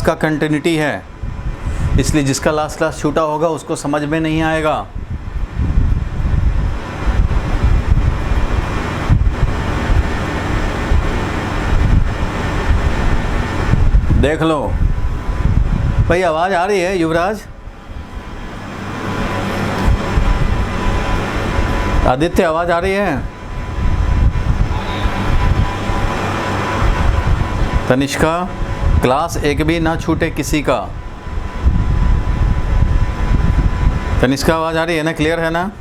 का कंटिन्यूटी है, इसलिए जिसका लास्ट क्लास छूटा होगा उसको समझ में नहीं आएगा। देख लो भाई, आवाज़ आ रही है युवराज? आदित्य आवाज़ आ रही है? तनिष्का, क्लास एक भी ना छूटे किसी का। तनिष्का आवाज़ आ रही है ना? क्लियर है ना?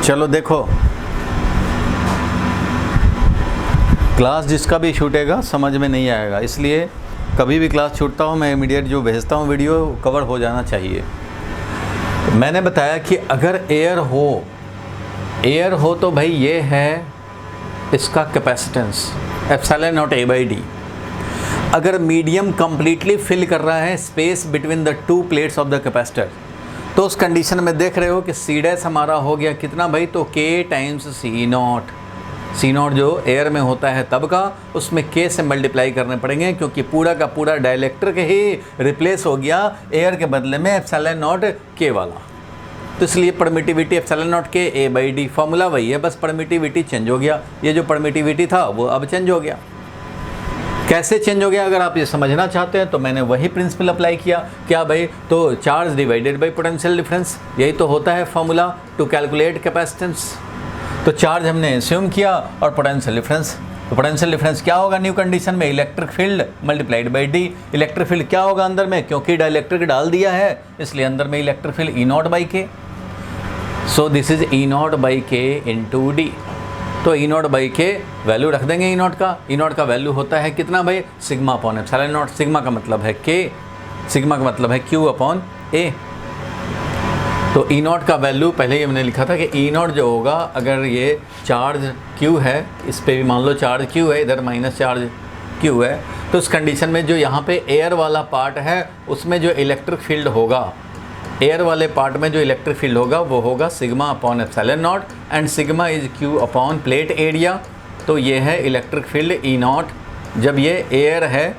चलो देखो, क्लास जिसका भी छूटेगा समझ में नहीं आएगा, इसलिए कभी भी क्लास छूटता हूँ मैं इमीडिएट जो भेजता हूँ वीडियो कवर हो जाना चाहिए। मैंने बताया कि अगर एयर हो तो भाई ये है इसका capacitance epsilon not a by D. अगर मीडियम कंप्लीटली फिल कर रहा है space between the two plates of the capacitor, तो उस कंडीशन में देख रहे हो कि सी डैश हमारा हो गया कितना भाई, तो के times C not. C not जो एयर में होता है तब का, उसमें के से मल्टीप्लाई करने पड़ेंगे, क्योंकि पूरा का पूरा डाइलेक्ट्रिक ही रिप्लेस हो गया एयर के बदले में एप्सिलॉन नॉट के वाला। तो इसलिए परमिटिविटी एप्सिलॉन नॉट के ए बाई डी, फॉर्मूला वही है, बस परमिटिविटी चेंज हो गया। ये जो परमिटिविटी था वो अब चेंज हो गया। कैसे चेंज हो गया, अगर आप ये समझना चाहते हैं तो मैंने वही प्रिंसिपल अप्लाई किया। क्या भाई, तो charge divided by potential difference, यही तो होता है फॉर्मूला टू कैलकुलेट कैपेसिटेंस। तो चार्ज हमने एज्यूम किया और पोटेंशियल डिफरेंस, तो पोटेंशियल डिफरेंस क्या होगा न्यू कंडीशन में, electric field multiplied by D. Electric field क्या होगा अंदर में, क्योंकि डाइलेक्ट्रिक डाल दिया है इसलिए अंदर में electric field E naught by K. So this is E naught by K into D. तो E naught by K value रख देंगे। ई नॉट का वैल्यू होता है कितना भाई, sigma upon epsilon not. Sigma का मतलब है के, सिग्मा का मतलब है क्यू अपॉन ए। तो ई नॉट का वैल्यू पहले ही हमने लिखा था कि ई नॉट जो होगा, अगर ये चार्ज क्यू है, इस पे भी मान लो चार्ज क्यू है, इधर माइनस चार्ज क्यू है, तो उस कंडीशन में जो यहाँ पे एयर वाला पार्ट है उसमें जो इलेक्ट्रिक फील्ड होगा, एयर वाले पार्ट में जो इलेक्ट्रिक फील्ड होगा वो होगा sigma upon epsilon not, and sigma is Q upon plate area. तो ये है इलेक्ट्रिक फील्ड ई नॉट जब ये एयर है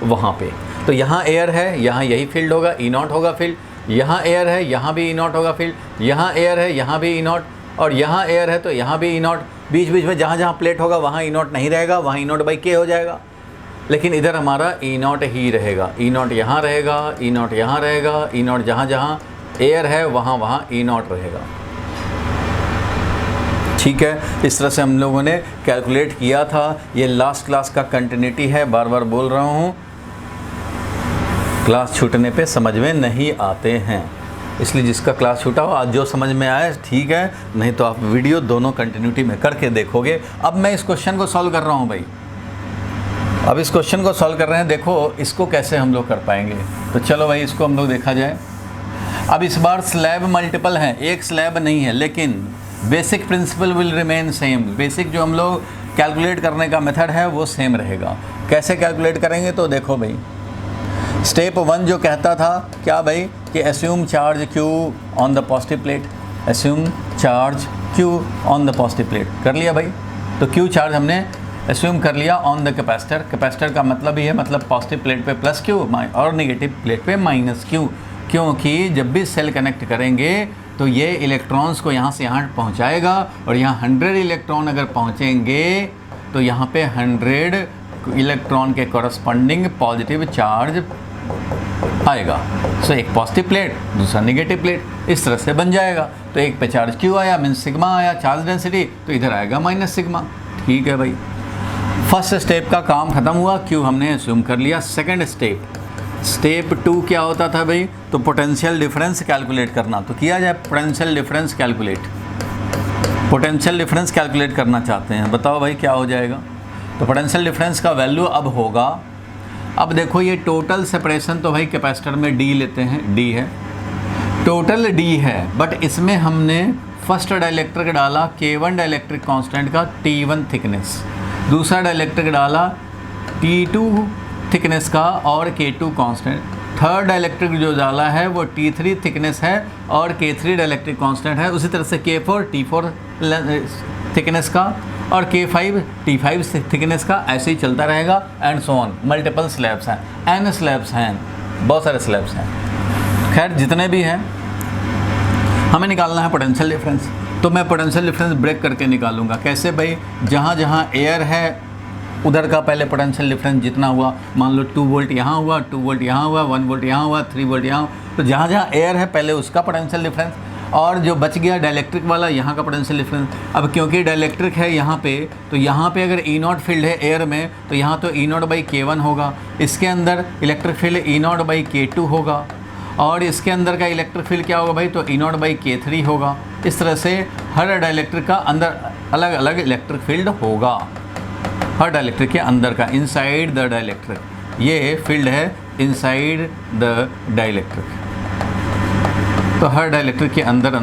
वहाँ पे। तो यहाँ एयर है, यहाँ यही फील्ड होगा, ई नॉट होगा फील्ड। यहाँ एयर है, यहाँ भी ई नॉट होगा फील्ड। यहाँ एयर है, यहाँ भी ई नॉट, और यहाँ एयर है तो यहाँ भी ई नॉट। बीच बीच में जहाँ जहाँ प्लेट होगा वहाँ ई नॉट नहीं रहेगा, वहाँ ई नॉट बाई के हो जाएगा। लेकिन इधर हमारा ई नॉट ही रहेगा, ई नॉट यहाँ रहेगा, ई नॉट यहाँ रहेगा, ई नॉट जहाँ जहाँ एयर है वहाँ वहाँ ई नॉट रहेगा। ठीक है, इस तरह से हम लोगों ने कैलकुलेट किया था। ये लास्ट क्लास का कंटिन्यूटी है, बार बार बोल रहा हूँ, क्लास छूटने पे समझ में नहीं आते हैं, इसलिए जिसका क्लास छूटा हो आज जो समझ में आए ठीक है, नहीं तो आप वीडियो दोनों कंटिन्यूटी में करके देखोगे। अब मैं इस क्वेश्चन को सॉल्व कर रहा हूँ भाई, अब इस क्वेश्चन को सॉल्व कर रहे हैं। देखो इसको कैसे हम लोग कर पाएंगे, तो चलो भाई इसको हम लोग देखा जाए। अब इस बार स्लैब मल्टीपल हैं, एक स्लैब नहीं है, लेकिन basic principle will remain same. Basic जो हम लोग कैलकुलेट करने का मेथड है वो सेम रहेगा। कैसे कैलकुलेट करेंगे, तो देखो भाई स्टेप 1 जो कहता था क्या भाई, कि assume charge Q on the positive plate, assume charge Q on the positive plate कर लिया भाई। तो क्यू चार्ज हमने एस्यूम कर लिया ऑन द कैपेसिटर। कैपेसिटर का मतलब ही है, मतलब पॉजिटिव प्लेट पे प्लस क्यू और नेगेटिव प्लेट पे माइनस क्यू, क्योंकि जब भी सेल कनेक्ट करेंगे तो ये इलेक्ट्रॉन्स को यहाँ से यहाँ पहुँचाएगा, और यहाँ 100 इलेक्ट्रॉन अगर पहुँचेंगे तो यहाँ पे 100 इलेक्ट्रॉन के कॉरस्पॉन्डिंग पॉजिटिव चार्ज आएगा। सो एक पॉजिटिव प्लेट, दूसरा नेगेटिव प्लेट, इस तरह से बन जाएगा। तो एक पे चार्ज क्यू आया मीन्स सिग्मा आया चार्ज डेंसिटी, तो इधर आएगा माइनस सिग्मा। ठीक है भाई, फर्स्ट स्टेप का काम खत्म हुआ, क्यू हमने एज्यूम कर लिया। सेकंड स्टेप 2 क्या होता था भाई, तो पोटेंशियल डिफरेंस कैलकुलेट करना। तो किया जाए potential difference calculate. Potential difference calculate करना चाहते हैं, बताओ भाई क्या हो जाएगा। तो पोटेंशियल डिफरेंस का वैल्यू अब होगा, अब देखो ये टोटल सेपरेशन तो भाई कैपेसिटर में डी लेते हैं, डी है, टोटल डी है, बट इसमें हमने फर्स्ट डाइलेक्ट्रिक डाला K1 डाइलेक्ट्रिक कांस्टेंट का T1 थिकनेस, दूसरा डाइलेक्ट्रिक डाला T2 थिकनेस का और K2 कांस्टेंट थर्ड डाइलेक्ट्रिक जो डाला है वो T3 थिकनेस है और K3 डाइलेक्ट्रिक कांस्टेंट है। उसी तरह से K4 T4 थिकनेस का और K5 T5 थिकनेस का, ऐसे ही चलता रहेगा and so on. Multiple slabs हैं, n स्लैब्स हैं, बहुत सारे स्लैब्स हैं। खैर जितने भी हैं हमें निकालना है पोटेंशियल डिफरेंस। तो मैं पोटेंशियल डिफरेंस ब्रेक करके निकालूंगा। कैसे भाई? जहाँ जहाँ एयर है उधर का पहले पोटेंशियल डिफरेंस जितना हुआ, मान लो 2 वोल्ट यहाँ हुआ, 2 वोल्ट यहाँ हुआ, 1 वोल्ट यहाँ हुआ, 3 वोल्ट यहाँ, तो जहाँ जहाँ एयर है पहले उसका पोटेंशियल डिफरेंस, और जो बच गया डाइलेक्ट्रिक वाला यहाँ का पोटेंशियल डिफरेंस। अब क्योंकि डाइलेक्ट्रिक है यहाँ पे, तो यहाँ पे अगर ई नॉट फील्ड है एयर में, तो यहाँ तो ई नॉट बाई K1 होगा। इसके अंदर electric field E naught by K2 होगा, और इसके अंदर का इलेक्ट्रिक फील्ड क्या होगा भाई? तो ई नॉट बाई K3 होगा। इस तरह से हर डाइलेक्ट्रिक का अंदर अलग अलग इलेक्ट्रिक फील्ड होगा, हर डाइलेक्ट्रिक के अंदर का, इनसाइड द डाइलेक्ट्रिक। ये फील्ड है इनसाइड द डाइलेक्ट्रिक। तो हर डाइलेक्ट्रिक के अंदर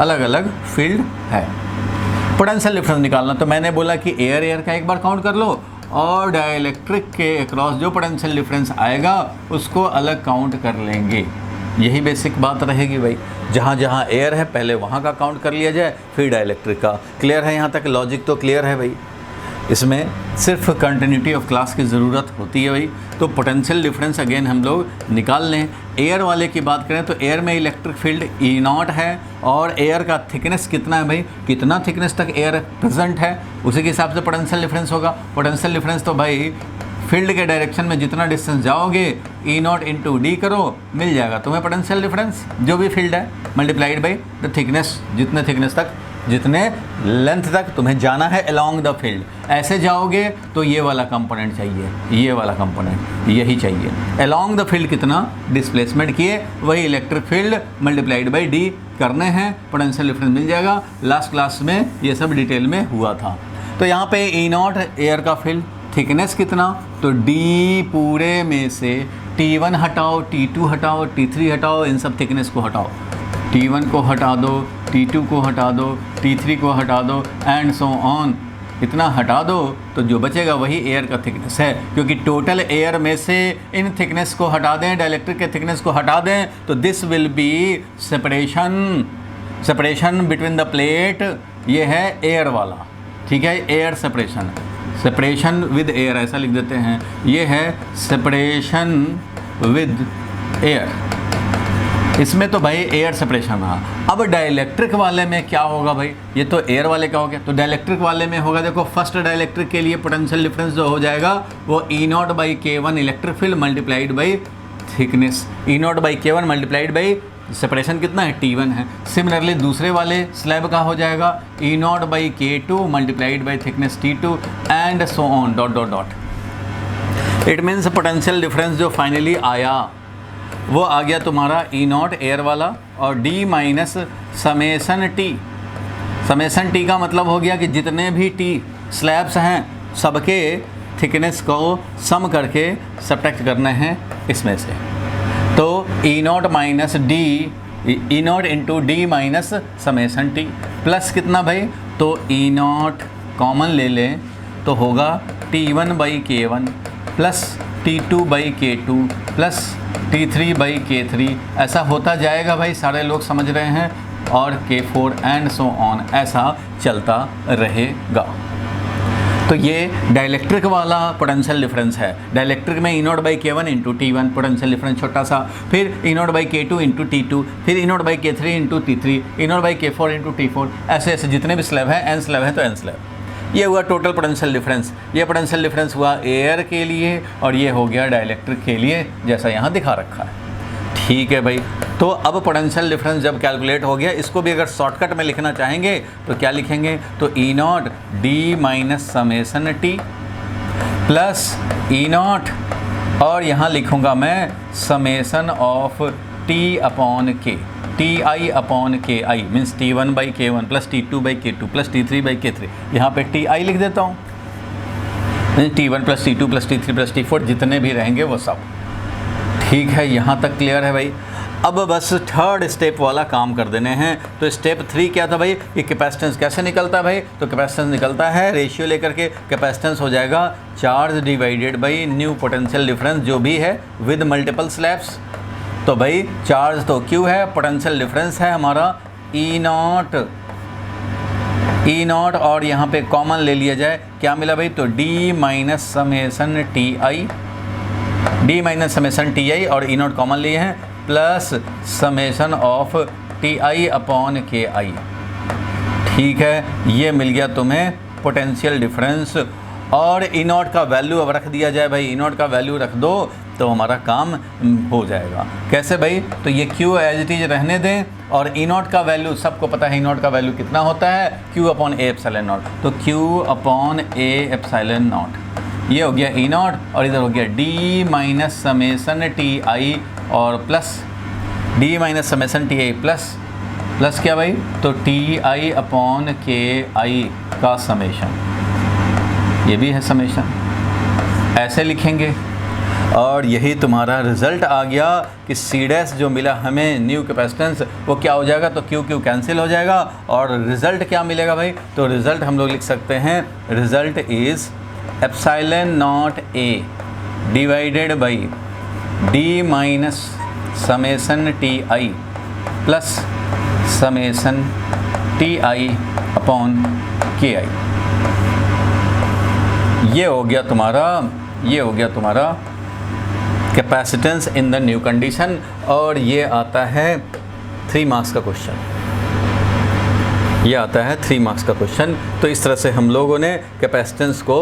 अलग अलग फील्ड है। पोटेंशियल डिफरेंस निकालना, तो मैंने बोला कि एयर का एक बार काउंट कर लो, और डाइलेक्ट्रिक के अक्रॉस जो पोटेंशियल डिफरेंस आएगा उसको अलग काउंट कर लेंगे। यही बेसिक बात रहेगी भाई। जहाँ जहाँ एयर है पहले वहाँ का काउंट कर लिया जाए, फिर डाइलेक्ट्रिक का। क्लियर है? यहाँ तक लॉजिक तो क्लियर है भाई। इसमें सिर्फ कंटिन्यूटी ऑफ क्लास की ज़रूरत होती है भाई। तो पोटेंशियल डिफरेंस अगेन हम लोग निकाल लें। एयर वाले की बात करें तो एयर में इलेक्ट्रिक फील्ड ई नॉट है, और एयर का थिकनेस कितना है भाई? कितना थिकनेस तक एयर प्रेजेंट है उसी के हिसाब से पोटेंशियल डिफरेंस होगा। पोटेंशियल डिफरेंस तो भाई फील्ड के डायरेक्शन में जितना डिस्टेंस जाओगे ई नॉट इंटू डी करो, मिल जाएगा तुम्हें पोटेंशियल डिफरेंस जो भी फील्ड है, मल्टीप्लाइड बाई द थिकनेस, जितने थिकनेस तक, जितने लेंथ तक तुम्हें जाना है अलोंग द फील्ड। ऐसे जाओगे तो ये वाला कंपोनेंट चाहिए, ये वाला कंपोनेंट यही चाहिए। अलोंग द फील्ड कितना डिस्प्लेसमेंट किए, वही electric field multiplied by D करने हैं, पोटेंशियल डिफरेंस मिल जाएगा। लास्ट क्लास में ये सब डिटेल में हुआ था। तो यहाँ पे ई नॉट एयर का फील्ड, थिकनेस कितना? तो डी पूरे में से T1 हटाओ, T2 हटाओ, T3 हटाओ, इन सब थिकनेस को हटाओ। T1 को हटा दो, T2 को हटा दो, T3 को हटा दो, एंड सो ऑन। इतना हटा दो तो जो बचेगा वही एयर का थिकनेस है, क्योंकि टोटल एयर में से इन थिकनेस को हटा दें, डाइलेक्ट्रिक के थिकनेस को हटा दें, तो this will be separation between the plate. ये है एयर वाला, ठीक है, एयर सेपरेशन विद एयर ऐसा लिख देते हैं। ये है सेपरेशन विद एयर, इसमें तो भाई एयर सेपरेशन रहा। अब डाइलेक्ट्रिक वाले में क्या होगा भाई? ये तो एयर वाले का हो गया, तो डाइलेक्ट्रिक वाले में होगा, देखो फर्स्ट डाइलेक्ट्रिक के लिए पोटेंशियल डिफरेंस जो हो जाएगा वो E naught by K1 electric field multiplied by thickness, E naught by K1 multiplied by separation कितना है? T1 है। सिमिलरली दूसरे वाले स्लैब का हो जाएगा E naught by K2 multiplied by thickness T2 and so on dot dot dot. It means potential difference जो finally आया वो आ गया तुम्हारा ई नॉट एयर वाला, और D minus summation T. Summation T का मतलब हो गया कि जितने भी टी स्लैब्स हैं सबके थिकनेस को सम करके सब्ट्रैक्ट करने हैं इसमें से। तो E naught minus D, E naught into D minus summation T plus कितना भाई? तो ई नॉट कॉमन ले लें तो होगा T1 by K1 plus T2 by K2 plus T3 by K3, ऐसा होता जाएगा भाई, सारे लोग समझ रहे हैं, और K4 एंड सो ऑन, ऐसा चलता रहेगा। तो ये डाइलेक्ट्रिक वाला पोटेंशियल डिफरेंस है। डाइलेक्ट्रिक में E naught by K1 into T1 potential difference छोटा सा, फिर E naught by K2 into T2, फिर E naught by K3 into T3, E naught by K4 into T4, ऐसे ऐसे जितने भी स्लैब हैं, n स्लैब है तो n स्लैब। ये हुआ टोटल पोटेंशियल डिफरेंस। ये पोटेंशियल डिफरेंस हुआ एयर के लिए, और ये हो गया डाइलेक्ट्रिक के लिए, जैसा यहाँ दिखा रखा है। ठीक है भाई। तो अब पोटेंशियल डिफरेंस जब कैलकुलेट हो गया, इसको भी अगर शॉर्टकट में लिखना चाहेंगे तो क्या लिखेंगे? तो E naught D minus summation T plus E naught, और यहाँ लिखूँगा मैं summation of T upon K, T I upon K I, means T1 by K1 plus T2 by K2 plus T3 by K3। यहाँ पे T I लिख देता हूँ, T1 plus T2 plus T3 plus T4 जितने भी रहेंगे वो सब। ठीक है, यहाँ तक क्लियर है भाई। अब बस थर्ड स्टेप वाला काम कर देने हैं। तो स्टेप 3 क्या था भाई? कि कैपेसिटेंस कैसे निकलता है भाई? तो कैपेसिटेंस निकलता है रेशियो लेकर के, कैपेसिटेंस हो जाएगा charge divided by new potential difference जो भी है विद मल्टीपल स्लैब्स। तो भाई चार्ज तो Q है, पोटेंशियल डिफरेंस है हमारा E नॉट और यहाँ पे कॉमन ले लिया जाए, क्या मिला भाई, तो D minus summation T I और E नॉट कॉमन लिए हैं, plus summation of TI upon KI। ठीक है, ये मिल गया तुम्हें पोटेंशियल डिफरेंस। और E नॉट का वैल्यू अब रख दिया जाए भाई, E नॉट का वैल्यू रख दो तो हमारा काम हो जाएगा। कैसे भाई, तो ये Q एज इट इज रहने दें और E नॉट का वैल्यू सबको पता है, E नॉट का वैल्यू कितना होता है, Q upon A epsilon not. तो Q upon A epsilon not, ये हो गया E नॉट और इधर हो गया D माइनस समेसन TI और plus D minus summation TI plus क्या भाई, तो TI अपॉन KI का समेशन, ये भी है समेशन, ऐसे लिखेंगे। और यही तुम्हारा रिज़ल्ट आ गया कि C डैश जो मिला हमें न्यू कैपेसिटेंस वो क्या हो जाएगा, तो Q कैंसिल हो जाएगा और रिज़ल्ट क्या मिलेगा भाई, तो रिज़ल्ट हम लोग लिख सकते हैं, result is epsilon naught A divided by D minus summation TI plus summation TI upon KI। ये हो गया तुम्हारा capacitance in the new condition. और ये आता है 3 मार्क्स का क्वेश्चन, ये आता है 3 मार्क्स का क्वेश्चन। तो इस तरह से हम लोगों ने कैपेसिटेंस को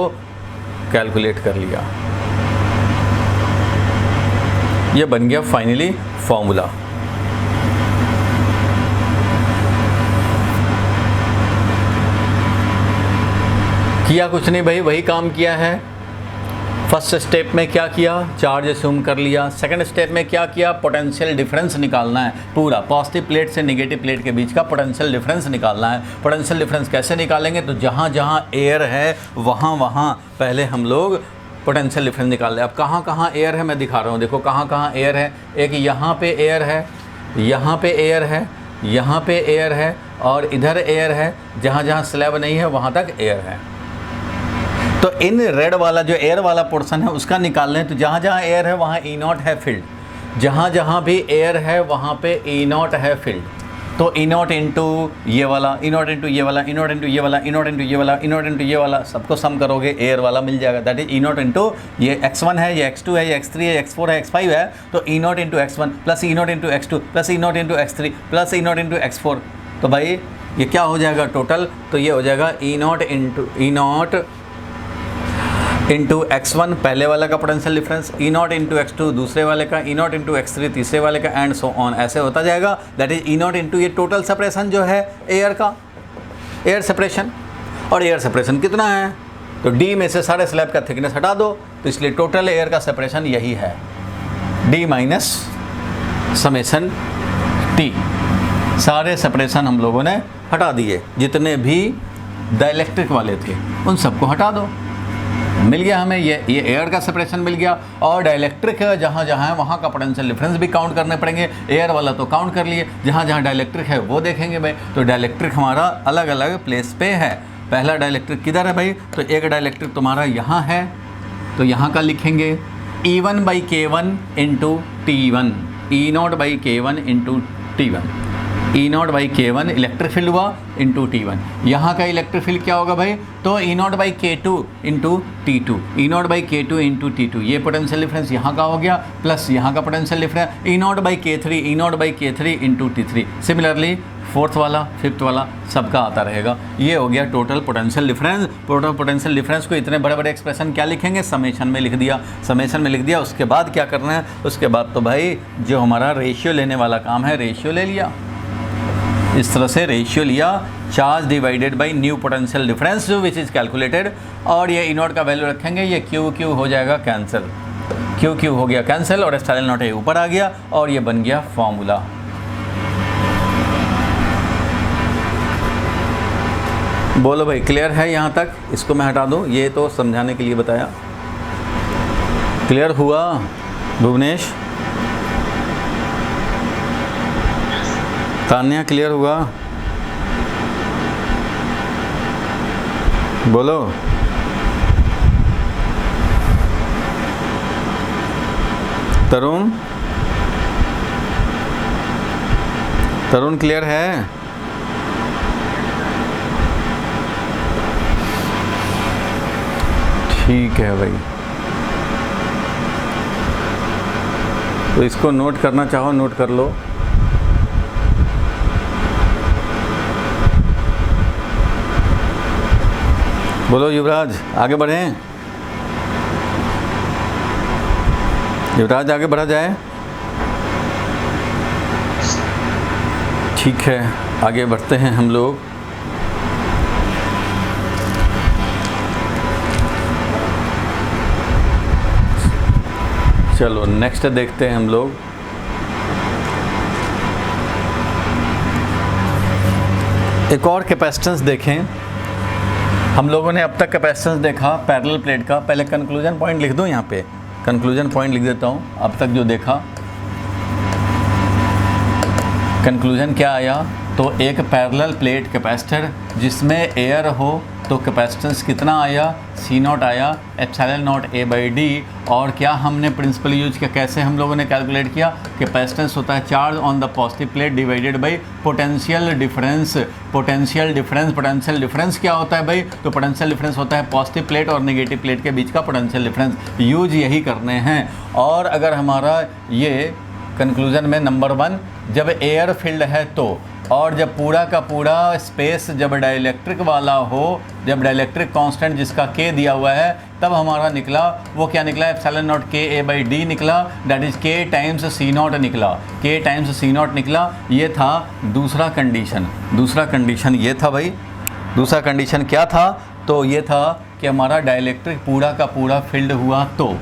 कैलकुलेट कर लिया, ये बन गया फाइनली फॉर्मूला। किया कुछ नहीं भाई, वही काम किया है। फर्स्ट स्टेप में क्या किया, चार्ज अस्यूम कर लिया। सेकंड स्टेप में क्या किया, पोटेंशियल डिफरेंस निकालना है, पूरा पॉजिटिव प्लेट से नेगेटिव प्लेट के बीच का पोटेंशियल डिफरेंस निकालना है। पोटेंशियल डिफरेंस कैसे निकालेंगे, तो जहाँ जहाँ एयर है वहाँ पहले हम लोग पोटेंशियल डिफरेंस निकाल लें। अब कहाँ कहाँ एयर है मैं दिखा रहा हूँ, देखो कहाँ कहाँ एयर है। एक यहाँ पे एयर है, यहाँ पे एयर है, यहाँ पे एयर है और इधर एयर है। जहाँ जहाँ स्लैब नहीं है वहाँ तक एयर है। तो इन रेड वाला जो एयर वाला पोर्शन है उसका निकाल लें। तो जहाँ जहाँ एयर है वहाँ E नॉट है फील्ड, जहाँ जहाँ भी एयर है वहाँ पे E नॉट है फील्ड। तो E नॉट इंटू ये वाला, E नॉट इंटू ये वाला, E नॉट इंटू ये वाला, E नॉट इंटू ये वाला, E नॉट इंटू ये वाला, सबको सम करोगे एयर वाला मिल जाएगा। That is E not into ये x1 है, ये x2 है, ये x3 है, x4 है, x5 है। तो E not into x1 plus E not into x2 plus E not into x3 plus E not into x4। तो भाई ये क्या हो जाएगा टोटल, तो ये हो जाएगा E नॉट इंटू x1 पहले वाला का potential difference, E not into x2 दूसरे वाले का, E नॉट इंटू x3 तीसरे वाले का, एंड सो ऑन, ऐसे होता जाएगा। That is E not into ये टोटल सेपरेशन जो है एयर का, एयर सेपरेशन। और एयर सेपरेशन कितना है, तो D में से सारे स्लैब का थिकनेस हटा दो, तो इसलिए टोटल एयर का सेपरेशन यही है, D माइनस समेसन T। सारे सेपरेशन हम लोगों ने हटा दिए, जितने भी डाइलेक्ट्रिक वाले थे उन सबको हटा दो, मिल गया हमें ये एयर का सेपरेशन मिल गया। और डाइलेक्ट्रिक है जहाँ जहाँ है वहाँ का पोटेंशियल डिफरेंस भी काउंट करने पड़ेंगे। एयर वाला तो काउंट कर लिए, जहाँ जहाँ डाइलेक्ट्रिक है वो देखेंगे भाई। तो डाइलेक्ट्रिक हमारा अलग अलग प्लेस पे है। पहला डाइलेक्ट्रिक किधर है भाई, तो एक डाइलेक्ट्रिक तुम्हारा यहाँ है, तो यहाँ का लिखेंगे E1 by K1 into T1, E not by K1 into T1, E not by K1 electric field हुआ इंटू T1। यहाँ का इलेक्ट्रिक फील्ड क्या होगा भाई, तो E not by K2 into T2, E not by K2 into T2। ये potential difference यहाँ का हो गया, प्लस यहाँ का potential difference E not by K3, E not by K3 into T3। Similarly fourth वाला, फिफ्थ वाला सबका आता रहेगा। ये हो गया total potential difference. Total potential difference को इतने बड़े बड़े एक्सप्रेशन क्या लिखेंगे, समेशन में लिख दिया, समेशन में लिख दिया। उसके बाद क्या करना है, उसके बाद तो भाई जो हमारा रेशियो लेने वाला काम है, रेशियो ले लिया। इस तरह से रेशियो लिया, charge divided by new potential difference which is calculated. और ये E नॉट का वैल्यू रखेंगे, ये Q हो जाएगा कैंसिल, Q हो गया कैंसिल और एप्सिलॉन नॉट A ऊपर आ गया और ये बन गया फॉर्मूला। बोलो भाई क्लियर है यहाँ तक, इसको मैं हटा दूँ, ये तो समझाने के लिए बताया। क्लियर हुआ भुवनेश, तान्या क्लियर हुआ, बोलो। तरुण तरुण क्लियर है? ठीक है भाई, तो इसको नोट करना चाहो नोट कर लो। बोलो युवराज, आगे बढ़ें? युवराज आगे बढ़ा जाए? ठीक है, आगे बढ़ते हैं हम लोग। चलो नेक्स्ट देखते हैं हम लोग। एक और कैपेसिटेंस देखें। हम लोगों ने अब तक कैपेसिटेंस देखा पैरेलल प्लेट का। पहले कंक्लूजन पॉइंट लिख दूं, यहाँ पे कंक्लूजन पॉइंट लिख देता हूँ। अब तक जो देखा कंक्लूजन क्या आया, तो एक पैरेलल प्लेट कैपेसिटर जिसमें एयर हो तो कैपेसिटेंस कितना आया, C0 आया एप्सिलॉन नॉट A/D। और क्या हमने प्रिंसिपल यूज किया, कैसे हम लोगों ने कैलकुलेट किया, कैपेसिटेंस होता है charge on the positive plate divided by potential difference. Potential difference क्या होता है भाई, तो पोटेंशियल डिफरेंस होता है पॉजिटिव प्लेट और नेगेटिव प्लेट के बीच का पोटेंशियल डिफरेंस। यूज यही करने हैं। और अगर हमारा ये कंक्लूजन में नंबर 1, जब एयर फील्ड है तो, और जब पूरा का पूरा स्पेस जब डाइलेक्ट्रिक वाला हो, जब डाइलेक्ट्रिक कांस्टेंट जिसका K दिया हुआ है, तब हमारा निकला वो क्या निकला, एप्सिलॉन नॉट KA/D निकला, that is K times C0 निकला, K टाइम्स C0 निकला। ये था दूसरा कंडीशन। दूसरा कंडीशन ये था भाई, दूसरा कंडीशन क्या था, तो ये था कि हमारा डाइलेक्ट्रिक पूरा का पूरा फील्ड हुआ तो।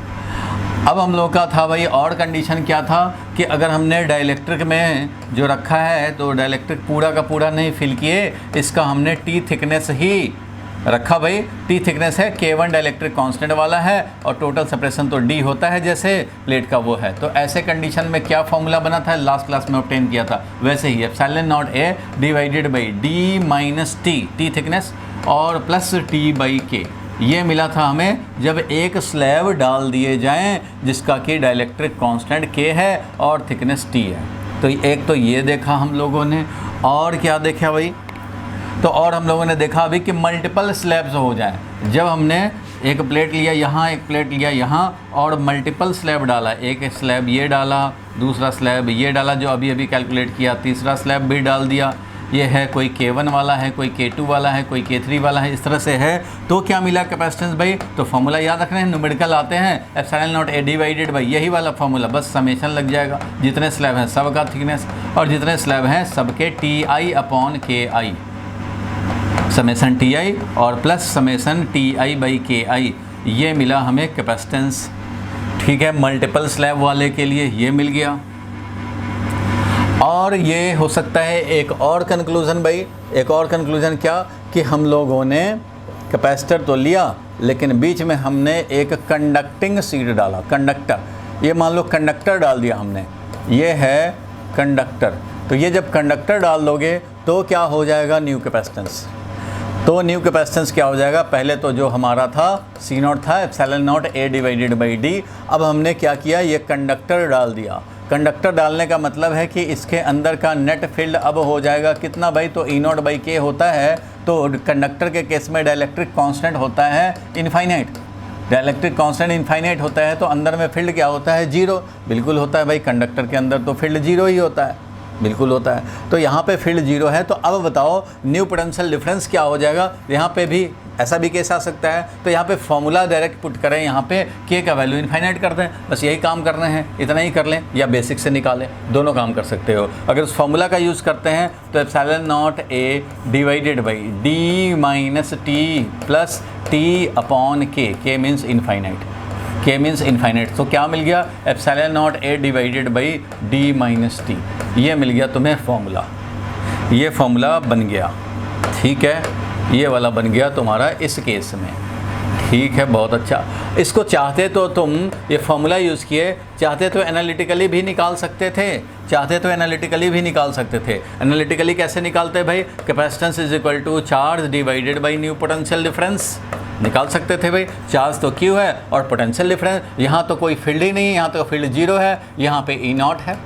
अब हम लोग का था भाई और कंडीशन क्या था कि अगर हमने डाइलेक्ट्रिक में जो रखा है तो डाइलेक्ट्रिक पूरा का पूरा नहीं फिल किए, इसका हमने T थिकनेस ही रखा भाई। T थिकनेस है, K1 डाइलेक्ट्रिक कांस्टेंट वाला है और टोटल सेपरेशन तो D होता है जैसे प्लेट का वो है। तो ऐसे कंडीशन में क्या फॉर्मूला बना था, लास्ट क्लास में ऑब्टेन किया था, वैसे ही epsilon naught A divided by D minus T thickness और प्लस T/K। ये मिला था हमें जब एक स्लैब डाल दिए जाएं जिसका कि डाइलेक्ट्रिक कांस्टेंट K है और थिकनेस T है। तो एक तो ये देखा हम लोगों ने, और क्या देखा भाई, तो और हम लोगों ने देखा अभी कि मल्टीपल स्लैब्स हो जाएं। जब हमने एक प्लेट लिया यहाँ, एक प्लेट लिया यहाँ और मल्टीपल स्लैब डाला, एक स्लैब ये डाला, दूसरा स्लैब ये डाला जो अभी अभी कैलकुलेट किया, तीसरा स्लैब भी डाल दिया, ये है कोई K1 वाला है, कोई K2 वाला है, कोई K3 वाला है, इस तरह से है। तो क्या मिला कैपेसिटेंस भाई, तो फॉर्मूला याद रख रहे हैं, न्यूमेरिकल आते हैं, epsilon naught A divided by यही वाला फॉर्मूला, बस समेशन लग जाएगा। जितने स्लैब हैं सबका थिकनेस और जितने स्लैब हैं सबके TI/KI, समेशन TI और प्लस समेशन TI/KI। ये मिला हमें कैपेसिटेंस। ठीक है, मल्टीपल स्लैब वाले के लिए ये मिल गया। और ये हो सकता है एक और कंक्लूज़न भाई, एक और कंक्लूज़न क्या कि हम लोगों ने कैपेसिटर तो लिया लेकिन बीच में हमने एक कंडक्टिंग सीड डाला, कंडक्टर। ये मान लो कंडक्टर डाल दिया हमने, ये है कंडक्टर। तो ये जब कंडक्टर डाल दोगे तो क्या हो जाएगा, न्यू कैपेसिटेंस। तो न्यू कैपेसिटेंस क्या हो जाएगा, पहले तो जो हमारा था C0 था epsilon naught A divided by D। अब हमने क्या किया, ये कंडक्टर डाल दिया। कंडक्टर डालने का मतलब है कि इसके अंदर का नेट फील्ड अब हो जाएगा कितना भाई, तो E0/K होता है। तो कंडक्टर के केस में डाइलेक्ट्रिक कांस्टेंट होता है इनफाइनाइट, डाइलेक्ट्रिक कांस्टेंट इनफाइनाइट होता है तो अंदर में फील्ड क्या होता है, जीरो। बिल्कुल होता है भाई, कंडक्टर के अंदर तो फील्ड जीरो ही होता है, बिल्कुल होता है। तो यहाँ पे फील्ड जीरो है। तो अब बताओ न्यू पोटेंशियल डिफरेंस क्या हो जाएगा। यहाँ पे भी ऐसा भी केस आ सकता है, तो यहाँ पे फॉर्मूला डायरेक्ट पुट करें, यहाँ पे K का वैल्यू इनफाइनाइट कर दें, बस यही काम करना है, इतना ही कर लें, या बेसिक से निकालें, दोनों काम कर सकते हो। अगर उस फॉर्मूला का यूज़ करते हैं तो epsilon naught A divided by D minus T plus T/K, K means infinite, K means infinite. तो क्या मिल गया, epsilon naught A divided by D minus T। ये मिल गया तुम्हें फॉर्मूला, ये फॉर्मूला बन गया। ठीक है, ये वाला बन गया तुम्हारा इस केस में। ठीक है, बहुत अच्छा। इसको चाहते तो तुम ये फॉर्मूला यूज़ किए, चाहते तो एनालिटिकली भी निकाल सकते थे, चाहते तो एनालिटिकली भी निकाल सकते थे। एनालिटिकली कैसे निकालते भाई, capacitance is equal to charge divided by new potential difference, निकाल सकते थे भाई। चार्ज तो Q है और पोटेंशियल डिफरेंस, यहाँ तो कोई फील्ड ही नहीं है, यहाँ तो फील्ड जीरो है, यहाँ पे E0 है,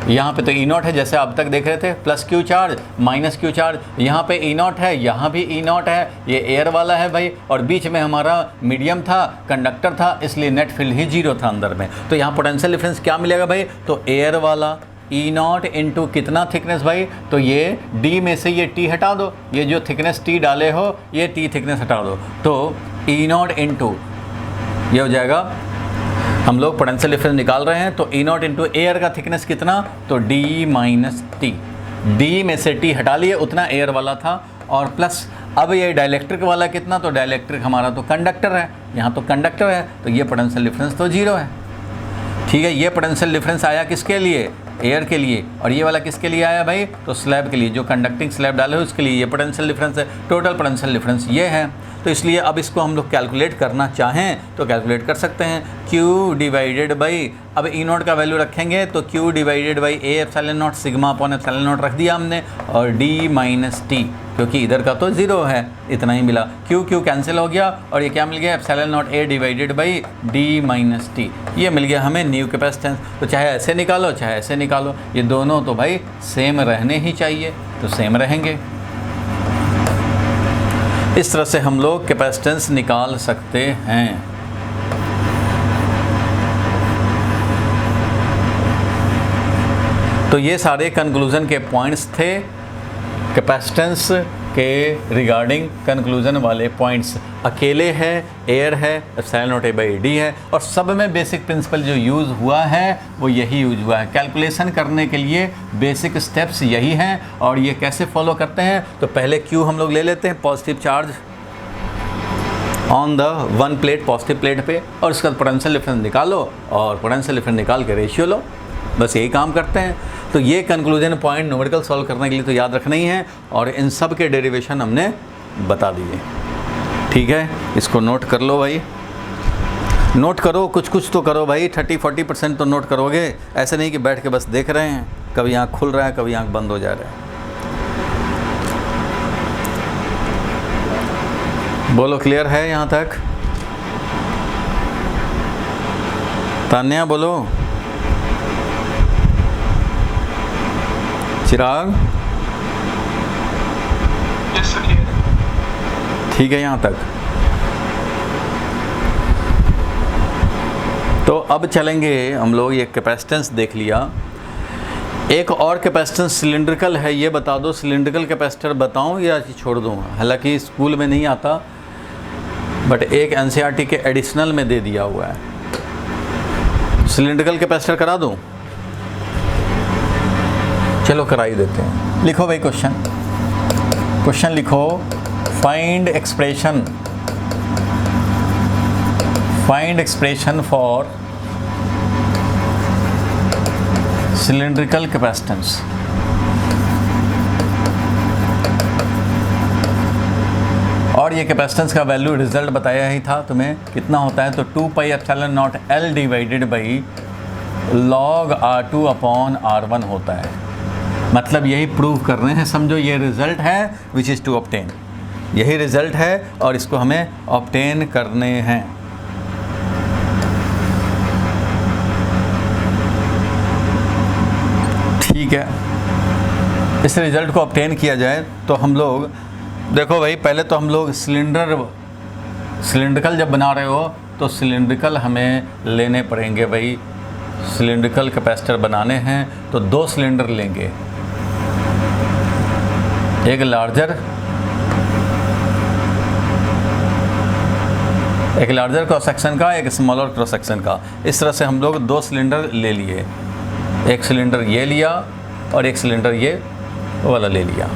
यहाँ पे तो ई नॉट है जैसे अब तक देख रहे थे, plus Q charge minus q charge, यहाँ पे ई नॉट है, यहाँ भी ई नॉट है, ये एयर वाला है भाई, और बीच में हमारा मीडियम था, कंडक्टर था, इसलिए नेट फील्ड ही जीरो था अंदर में। तो यहाँ पोटेंशियल डिफरेंस क्या मिलेगा भाई, तो एयर वाला ई नॉट इंटू कितना थिकनेस भाई, तो ये डी में से ये टी हटा दो, ये जो थिकनेस टी डाले हो ये टी थिकनेस हटा दो, तो ई नॉट इंटू ये हो जाएगा, हम लोग पोटेंशियल डिफरेंस निकाल रहे हैं, तो ई नॉट इंटू एयर का थिकनेस कितना, तो डी माइनस टी, डी में से टी हटा लिए, उतना एयर वाला था, और प्लस अब ये डाइलेक्ट्रिक वाला कितना, तो डाइलेक्ट्रिक हमारा तो कंडक्टर है, यहाँ तो कंडक्टर है, तो ये पोटेंशियल डिफरेंस तो जीरो है। ठीक है, ये पोटेंशियल डिफरेंस आया किसके लिए, एयर के लिए, और ये वाला किसके लिए आया भाई, तो स्लैब के लिए, जो कंडक्टिंग स्लैब डाले हो उसके लिए ये पोटेंशियल डिफरेंस है, टोटल पोटेंशियल डिफरेंस ये है। तो इसलिए अब इसको हम लोग कैलकुलेट करना चाहें तो कैलकुलेट कर सकते हैं, Q डिवाइडेड बाई, अब ई नॉट का वैल्यू रखेंगे तो Q divided by A epsilon not sigma upon epsilon not रख दिया हमने, और D माइनस टी, क्योंकि इधर का तो ज़ीरो है, इतना ही मिला, Q कैंसिल हो गया, और ये क्या मिल गया, epsilon not a divided by D minus T, ये मिल गया हमें न्यू कैपेसिटेंस। तो चाहे ऐसे निकालो चाहे ऐसे निकालो, ये दोनों तो भाई सेम रहने ही चाहिए, तो सेम रहेंगे। इस तरह से हम लोग कैपेसिटेंस निकाल सकते हैं। तो ये सारे कंक्लूजन के पॉइंट्स थे, कैपेसिटेंस के रिगार्डिंग कंक्लूजन वाले पॉइंट्स। अकेले है, एयर है, epsilon not a by D है, और सब में बेसिक प्रिंसिपल जो यूज़ हुआ है वो यही यूज हुआ है। कैलकुलेशन करने के लिए बेसिक स्टेप्स यही हैं, और ये कैसे फॉलो करते हैं, तो पहले क्यू हम लोग ले लेते हैं, positive charge on the one plate, positive plate पे, और उसका पोटेंशियल डिफरेंस निकालो, और पोटेंशियल डिफरेंस निकाल के रेशियो लो, बस यही काम करते हैं। तो ये कंक्लूजन पॉइंट न्यूमेरिकल सॉल्व करने के लिए तो याद रखना ही है, और इन सब के डेरिवेशन हमने बता दिए। ठीक है, इसको नोट कर लो भाई, नोट करो, कुछ तो करो भाई, 30-40% तो नोट करोगे, ऐसे नहीं कि बैठ के बस देख रहे हैं, कभी आँख खुल रहा है कभी आँख बंद हो जा रहा है। बोलो, क्लियर है यहाँ तक? तान्या बोलो, चिराग ठीक है यहाँ तक? तो अब चलेंगे हम लोग, ये कैपेसिटेंस देख लिया, एक और कैपेसिटेंस सिलिंड्रिकल है, ये बता दो सिलिंड्रिकल कैपेसिटर बताऊं या छोड़ दूं? हालांकि स्कूल में नहीं आता, बट एक एनसीईआरटी के एडिशनल में दे दिया हुआ है। सिलिंड्रिकल कैपेसिटर करा दूं? चलो करा ही देते हैं। लिखो भाई क्वेश्चन लिखो, find expression for cylindrical capacitance. और ये कैपेसिटेंस का वैल्यू रिजल्ट बताया ही था तुम्हें, कितना होता है, तो 2 pi epsilon not L divided by log R2 upon R1 होता है। मतलब यही प्रूव कर रहे हैं, समझो ये रिजल्ट है विच इज़ टू ऑब्टेन, यही रिजल्ट है और इसको हमें ऑब्टेन करने हैं। ठीक है, इस रिजल्ट को ऑब्टेन किया जाए तो हम लोग देखो भाई, पहले तो हम लोग सिलिंड्रिकल जब बना रहे हो तो सिलिंड्रिकल हमें लेने पड़ेंगे भाई। सिलिंड्रिकल कैपेसिटर बनाने हैं तो 2 सिलेंडर लेंगे, एक लार्जर क्रॉस सेक्शन का, एक स्मॉलर क्रॉस सेक्शन का। इस तरह से हम लोग 2 सिलेंडर ले लिए, एक सिलेंडर ये लिया और एक सिलेंडर ये वाला ले लिया।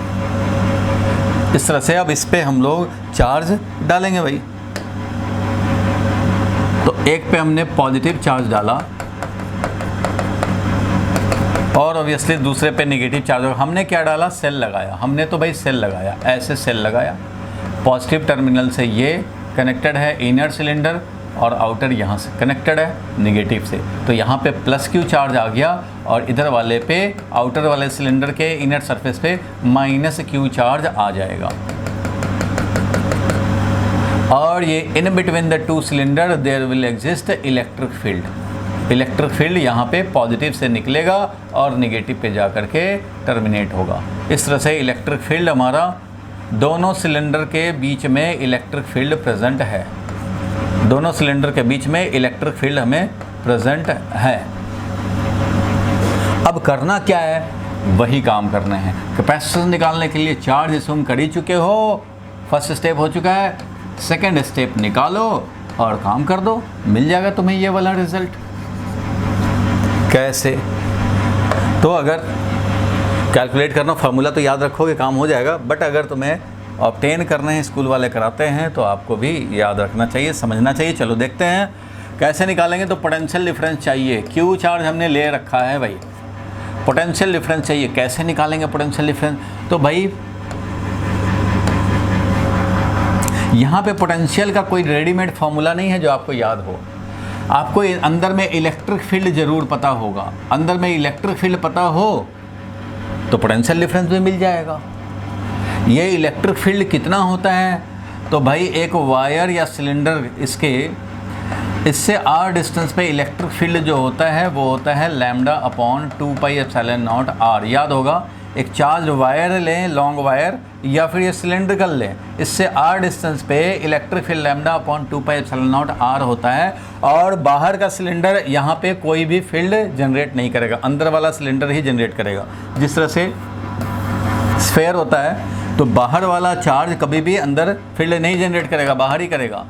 इस तरह से अब इस पे हम लोग चार्ज डालेंगे भाई। तो एक पे हमने पॉजिटिव चार्ज डाला और ऑब्वियसली दूसरे पे नेगेटिव चार्ज। हमने क्या डाला, सेल लगाया। हमने तो भाई सेल लगाया, ऐसे सेल लगाया। पॉजिटिव टर्मिनल से ये कनेक्टेड है इनर सिलेंडर और आउटर यहाँ से कनेक्टेड है नेगेटिव से। तो यहाँ पे प्लस क्यू चार्ज आ गया और इधर वाले पे आउटर वाले सिलेंडर के इनर सरफेस पे माइनस क्यू चार्ज आ जाएगा। और ये in between the 2 cylinder there will exist electric field. Electric field यहाँ पे पॉजिटिव से निकलेगा और नेगेटिव पे जा कर के टर्मिनेट होगा। इस तरह से इलेक्ट्रिक फील्ड हमारा दोनों सिलेंडर के बीच में इलेक्ट्रिक फील्ड प्रेजेंट है। दोनों सिलेंडर के बीच में इलेक्ट्रिक फील्ड हमें प्रेजेंट है। अब करना क्या है, वही काम करने हैं। कैपेसिटेंस निकालने के लिए चार्ज असुम कर ही चुके हो, फर्स्ट स्टेप हो चुका है, सेकंड स्टेप निकालो और काम कर दो, मिल जाएगा तुम्हें ये वाला रिजल्ट। कैसे? तो अगर कैलकुलेट करना, फार्मूला तो याद रखोगे, काम हो जाएगा, बट अगर तुम्हें ऑब्टेन करने हैं, स्कूल वाले कराते हैं, तो आपको भी याद रखना चाहिए, समझना चाहिए। चलो देखते हैं कैसे निकालेंगे। तो पोटेंशियल डिफरेंस चाहिए, क्यू चार्ज हमने ले रखा है भाई, पोटेंशियल डिफरेंस चाहिए। कैसे निकालेंगे पोटेंशियल डिफरेंस? तो भाई यहाँ पे पोटेंशियल का कोई रेडीमेड फार्मूला नहीं है जो आपको याद हो। आपको अंदर में इलेक्ट्रिक फील्ड ज़रूर पता होगा। अंदर में इलेक्ट्रिक फील्ड पता हो तो पोटेंशियल डिफरेंस भी मिल जाएगा। ये इलेक्ट्रिक फील्ड कितना होता है? तो भाई एक वायर या सिलेंडर इससे r डिस्टेंस पे इलेक्ट्रिक फील्ड जो होता है वो होता है λ/2πε0 r। याद होगा, एक चार्ज वायर लें, लॉन्ग वायर, या फिर ये सिलेंड्रिकल लें, इससे r डिस्टेंस पे इलेक्ट्रिक फील्ड λ/2πε0 r होता है। और बाहर का सिलेंडर यहाँ पे कोई भी फील्ड जनरेट नहीं करेगा, अंदर वाला सिलेंडर ही जनरेट करेगा। जिस तरह से स्फेयर होता है तो बाहर वाला चार्ज कभी भी अंदर फील्ड नहीं जनरेट करेगा, बाहर ही करेगा।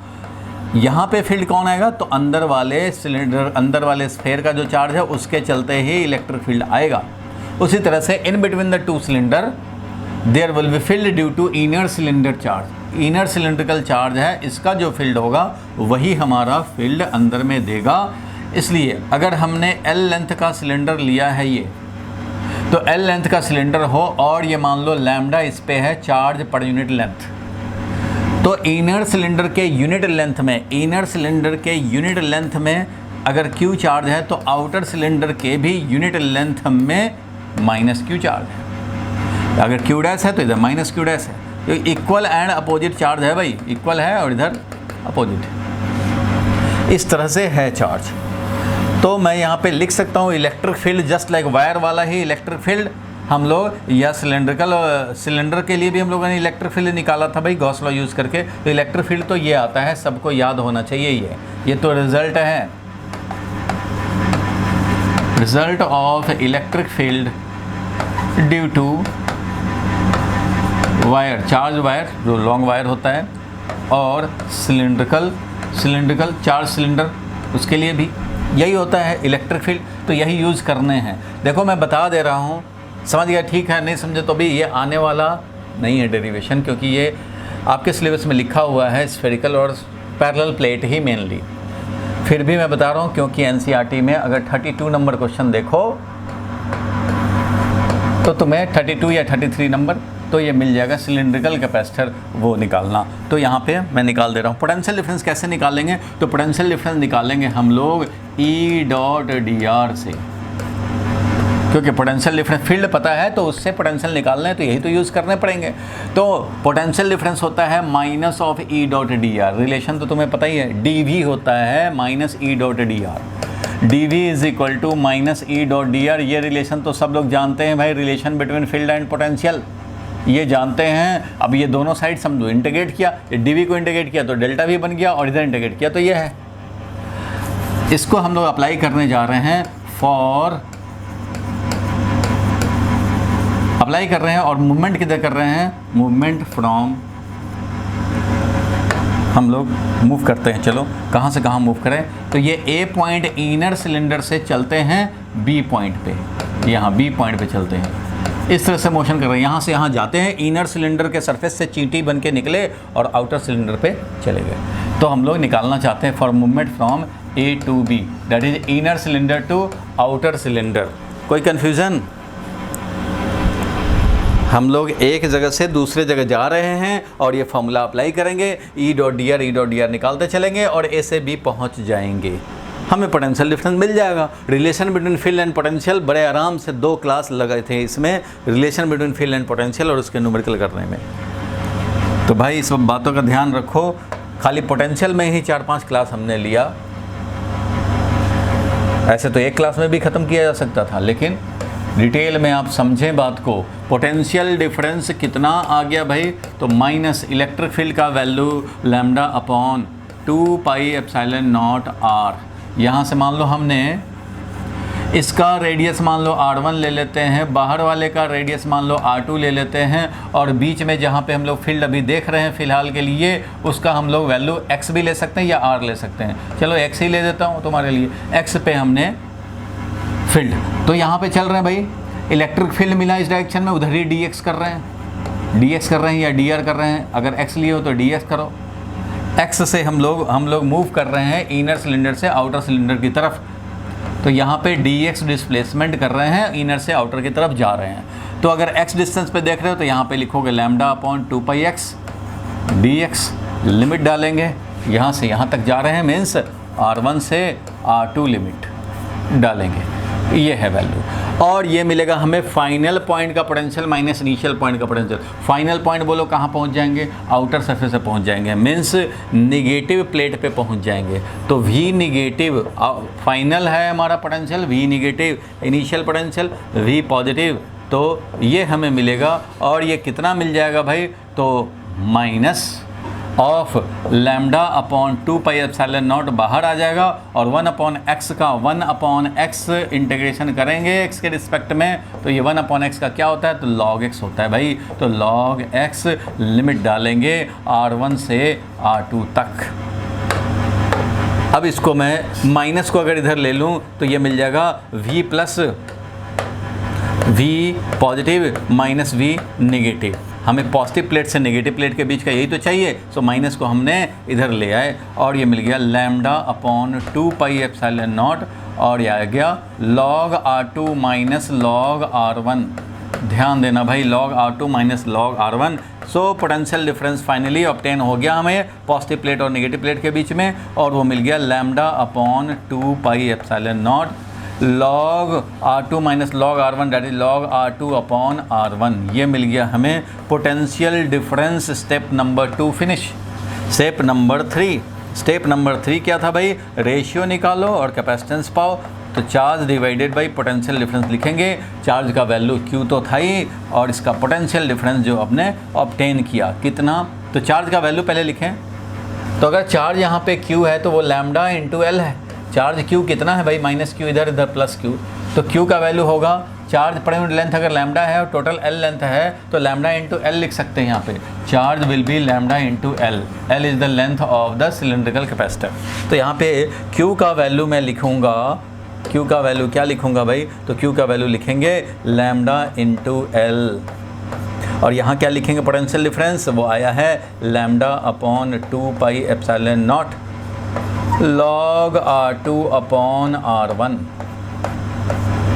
यहाँ पे फील्ड कौन आएगा? तो अंदर वाले सिलेंडर, अंदर वाले स्फेयर का जो चार्ज है उसके चलते ही इलेक्ट्रिक फील्ड आएगा। उसी तरह से in between the two cylinder there will be field due to inner cylinder charge. Inner cylindrical charge है, इसका जो फील्ड होगा वही हमारा फील्ड अंदर में देगा। इसलिए अगर हमने L लेंथ का सिलेंडर लिया है ये, तो L लेंथ का सिलेंडर हो और ये मान लो लैम्डा इस पे है चार्ज पर यूनिट लेंथ, तो इनर सिलेंडर के यूनिट लेंथ में अगर Q चार्ज है तो आउटर सिलेंडर के भी यूनिट लेंथ में -Q चार्ज है। अगर Q डैश है तो इधर -Q डैश है। तो इक्वल एंड अपोजिट चार्ज है भाई, इक्वल है और इधर अपोजिट है। इस तरह से है चार्ज। तो मैं यहाँ पे लिख सकता हूँ electric field just like wire वाला ही इलेक्ट्रिक फील्ड हम लोग, या सिलेंडर के लिए भी हम लोगों ने इलेक्ट्रिक फील्ड निकाला था भाई गॉस लॉ यूज़ करके। तो इलेक्ट्रिक फील्ड तो ये आता है, सबको याद होना चाहिए। ये तो रिजल्ट है, result of electric field due to wire, charge wire जो लॉन्ग वायर होता है, और सिलेंड्रिकल चार्ज सिलेंडर, उसके लिए भी यही होता है इलेक्ट्रिक फील्ड। तो यही यूज़ करने हैं। देखो मैं बता दे रहा हूँ, समझ गया? ठीक है, नहीं समझे तो भी ये आने वाला नहीं है डेरिवेशन, क्योंकि ये आपके सिलेबस में लिखा हुआ है स्फेरिकल और पैरेलल प्लेट ही मेनली। फिर भी मैं बता रहा हूँ क्योंकि एनसीईआरटी में अगर 32 नंबर क्वेश्चन देखो तो तुम्हें 32 या 33 नंबर तो ये मिल जाएगा सिलेंड्रिकल कैपेसिटर वो निकालना। तो यहाँ पे मैं निकाल दे रहा हूँ। पोटेंशियल डिफरेंस कैसे निकालेंगे? तो पोटेंशियल डिफरेंस निकालेंगे हम लोग E.dr से, क्योंकि पोटेंशियल डिफरेंस फील्ड पता है तो उससे पोटेंशियल निकालना है, तो यही तो यूज़ करने पड़ेंगे। तो पोटेंशियल डिफरेंस होता है -E.dr। रिलेशन तो तुम्हें पता ही है, dV होता है -E.dr। dV is equal to -E.dr। ये रिलेशन तो सब लोग जानते हैं भाई, relation between field and potential, ये जानते हैं। अब ये दोनों साइड समझो, इंटीग्रेट किया, dV को इंटीग्रेट किया तो डेल्टा भी बन गया, और इधर इंटीग्रेट किया तो ये है। इसको हम लोग अप्लाई करने जा रहे हैं अप्लाई कर रहे हैं। और मूवमेंट किधर कर रहे हैं? मूवमेंट फ्रॉम, हम लोग मूव करते हैं। चलो कहाँ से कहाँ मूव करें? तो ये A पॉइंट इनर सिलेंडर से चलते हैं B पॉइंट पे, यहाँ B पॉइंट पे चलते हैं। इस तरह से मोशन कर रहे हैं, यहाँ से यहाँ जाते हैं, इनर सिलेंडर के सरफेस से चींटी बन के निकले और आउटर सिलेंडर पे चले गए। तो हम लोग निकालना चाहते हैं for movement from A to B, that is inner cylinder to outer cylinder. कोई कन्फ्यूज़न? हम लोग एक जगह से दूसरे जगह जा रहे हैं और ये फॉर्मूला अप्लाई करेंगे, E.dr निकालते चलेंगे और A से B पहुंच जाएंगे, हमें पोटेंशियल डिफरेंस मिल जाएगा। Relation between field and potential बड़े आराम से 2 क्लास लगे थे इसमें, relation between field and potential और उसके न्यूमेरिकल करने में। तो भाई इस सब बातों का ध्यान रखो। खाली पोटेंशियल में ही 4-5 क्लास हमने लिया, ऐसे तो एक क्लास में भी ख़त्म किया जा सकता था, लेकिन डिटेल में आप समझें बात को। पोटेंशियल डिफरेंस कितना आ गया भाई, तो माइनस इलेक्ट्रिक फील्ड का value lambda upon 2 pi epsilon not r. यहाँ से मान लो हमने इसका रेडियस मान लो r1 ले लेते हैं, बाहर वाले का रेडियस मान लो r2 ले लेते हैं, और बीच में जहाँ पे हम लोग फील्ड अभी देख रहे हैं फ़िलहाल के लिए, उसका हम लोग वैल्यू x भी ले सकते हैं या r ले सकते हैं। चलो x ही ले देता हूँ तुम्हारे लिए। x पे हमने फील्ड, तो यहाँ पे चल रहे हैं भाई, इलेक्ट्रिक फील्ड मिला इस डायरेक्शन में, उधर ही dx कर रहे हैं या dr कर रहे हैं। अगर x लिए हो तो dx करो। x से हम लोग मूव कर रहे हैं इनर सिलेंडर से आउटर सिलेंडर की तरफ, तो यहाँ पे dx डिस्प्लेसमेंट कर रहे हैं, इनर से आउटर की तरफ जा रहे हैं। तो अगर x डिस्टेंस पे देख रहे हो तो यहाँ पे लिखोगे लैम्डा अपॉन 2 पाई x dx, लिमिट डालेंगे, यहाँ से यहाँ तक जा रहे हैं, मीन्स r1 से r2 लिमिट डालेंगे, ये है वैल्यू। और ये मिलेगा हमें फाइनल पॉइंट का पोटेंशियल माइनस इनिशियल पॉइंट का पोटेंशियल। फाइनल पॉइंट बोलो कहाँ पहुँच जाएंगे, आउटर सरफेस पे पहुँच जाएंगे, मीन्स निगेटिव प्लेट पे पहुँच जाएंगे। तो V निगेटिव फाइनल है हमारा potential, V negative initial potential, V positive, तो ये हमें मिलेगा। और ये कितना मिल जाएगा भाई, तो minus of lambda upon 2 pi epsilon not बाहर आ जाएगा, और 1 अपॉन एक्स का 1 अपॉन एक्स इंटीग्रेशन करेंगे x के रिस्पेक्ट में, तो ये 1 अपॉन एक्स का क्या होता है, तो log x होता है भाई। तो log x लिमिट डालेंगे r1 से r2 तक। अब इसको मैं माइनस को अगर इधर ले लूँ तो ये मिल जाएगा v plus v positive minus v negative. हमें पॉजिटिव प्लेट से नेगेटिव प्लेट के बीच का यही तो चाहिए, सो माइनस को हमने इधर ले आए, और ये मिल गया lambda upon 2 pi epsilon not, और ये आ गया log r2 minus log r1। ध्यान देना भाई, log r2 minus log r1। So potential difference finally obtain हो गया हमें पॉजिटिव प्लेट और नेगेटिव प्लेट के बीच में, और वो मिल गया lambda upon 2 pi epsilon not log r2 minus log r1 that is log r2 upon r1। ये मिल गया हमें potential difference. Step number 2 finish. Step number 3 क्या था भाई, रेशियो निकालो और कैपेसिटेंस पाओ। तो charge divided by potential difference लिखेंगे। चार्ज का वैल्यू q तो था ही, और इसका पोटेंशियल डिफरेंस जो आपने ऑब्टेन किया कितना, तो चार्ज का वैल्यू पहले लिखें। तो अगर चार्ज यहाँ पे q है तो वो लैम्डा इंटू एल है। चार्ज q कितना है भाई, माइनस q इधर प्लस q, तो q का वैल्यू होगा, चार्ज पर यूनिट लेंथ अगर लैम्डा है और टोटल l लेंथ है तो लैम्डा इंटू एल लिख सकते हैं। यहाँ पे charge will be lambda into L is the length of the cylindrical capacitor. तो यहाँ पे q का वैल्यू मैं लिखूँगा, q का वैल्यू क्या लिखूँगा भाई, तो q का वैल्यू लिखेंगे लैम्डा इंटू एल, और यहाँ क्या लिखेंगे पोटेंशियल डिफरेंस, वो आया है lambda upon 2 pi epsilon not log r2 upon r1।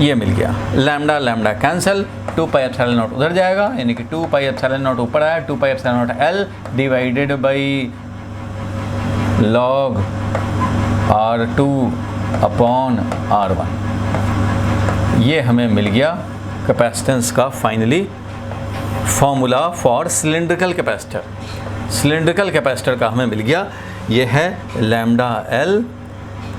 ये मिल गया, lambda lambda cancel, 2 pi epsilon not उधर जाएगा, यानी कि 2 पाई एप्सिलॉन नॉट ऊपर आया, 2 pi epsilon not l divided by log r2 upon r1। ये हमें मिल गया कैपेसिटेंस का finally formula for cylindrical capacitor. Cylindrical capacitor का हमें मिल गया, ये है lambda L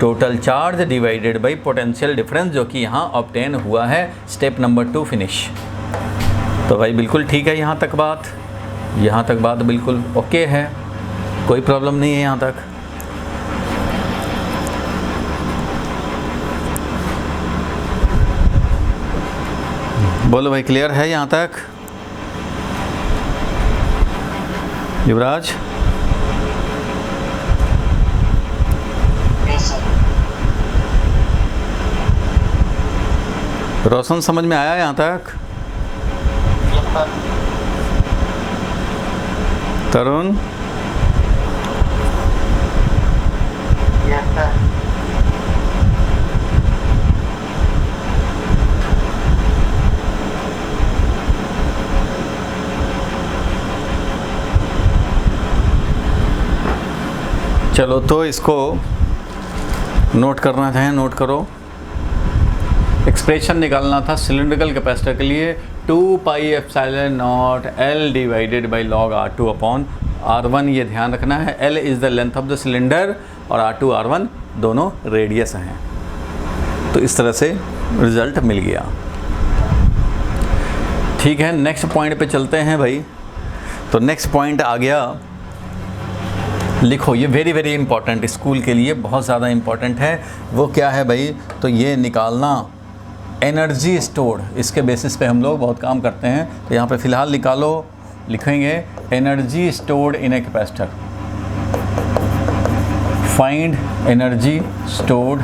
total charge divided by potential difference, जो कि यहाँ ऑब्टेन हुआ है। Step number 2 finish. तो भाई बिल्कुल ठीक है, यहाँ तक बात बिल्कुल ओके है, कोई प्रॉब्लम नहीं है यहाँ तक। बोलो भाई क्लियर है यहाँ तक, युवराज? रोशन समझ में आया यहाँ तक? तरुण? चलो तो इसको नोट करना चाहें नोट करो। एक्सप्रेशन निकालना था सिलेंड्रिकल कैपेसिटर के लिए, 2 pi epsilon naught L divided by log r2 upon r1। ये ध्यान रखना है, l is the length of the cylinder और r2 r1 दोनों रेडियस हैं। तो इस तरह से रिज़ल्ट मिल गया। ठीक है, नेक्स्ट पॉइंट पे चलते हैं भाई। तो नेक्स्ट पॉइंट आ गया, लिखो, ये वेरी वेरी इंपॉर्टेंट, स्कूल के लिए बहुत ज़्यादा इंपॉर्टेंट है। वो क्या है भाई? तो ये निकालना एनर्जी स्टोर्ड, इसके बेसिस पे हम लोग बहुत काम करते हैं। तो यहाँ पे फ़िलहाल निकालो, लिखेंगे energy stored in a capacitor, find energy stored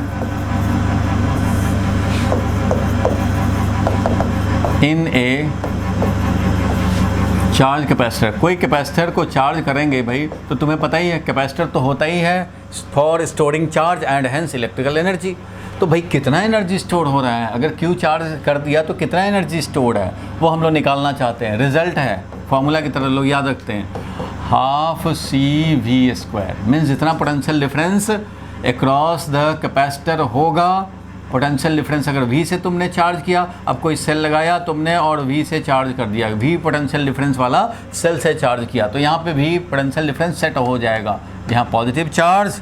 in A charge capacitor. कोई कैपेसिटर को चार्ज करेंगे भाई, तो तुम्हें पता ही है कैपेसिटर तो होता ही है for storing charge and hence electrical energy. तो भाई कितना एनर्जी स्टोर हो रहा है, अगर Q चार्ज कर दिया तो कितना एनर्जी स्टोर्ड है, वो हम लोग निकालना चाहते हैं। रिजल्ट है फॉर्मूला की तरह लोग याद रखते हैं, हाफ CV², मीन्स जितना potential difference across the capacitor होगा, पोटेंशियल डिफरेंस अगर V से तुमने चार्ज किया, अब कोई सेल लगाया तुमने और V से चार्ज कर दिया, V पोटेंशियल डिफरेंस वाला सेल से चार्ज किया, तो यहाँ पे V पोटेंशियल डिफरेंस सेट हो जाएगा। यहाँ पॉजिटिव चार्ज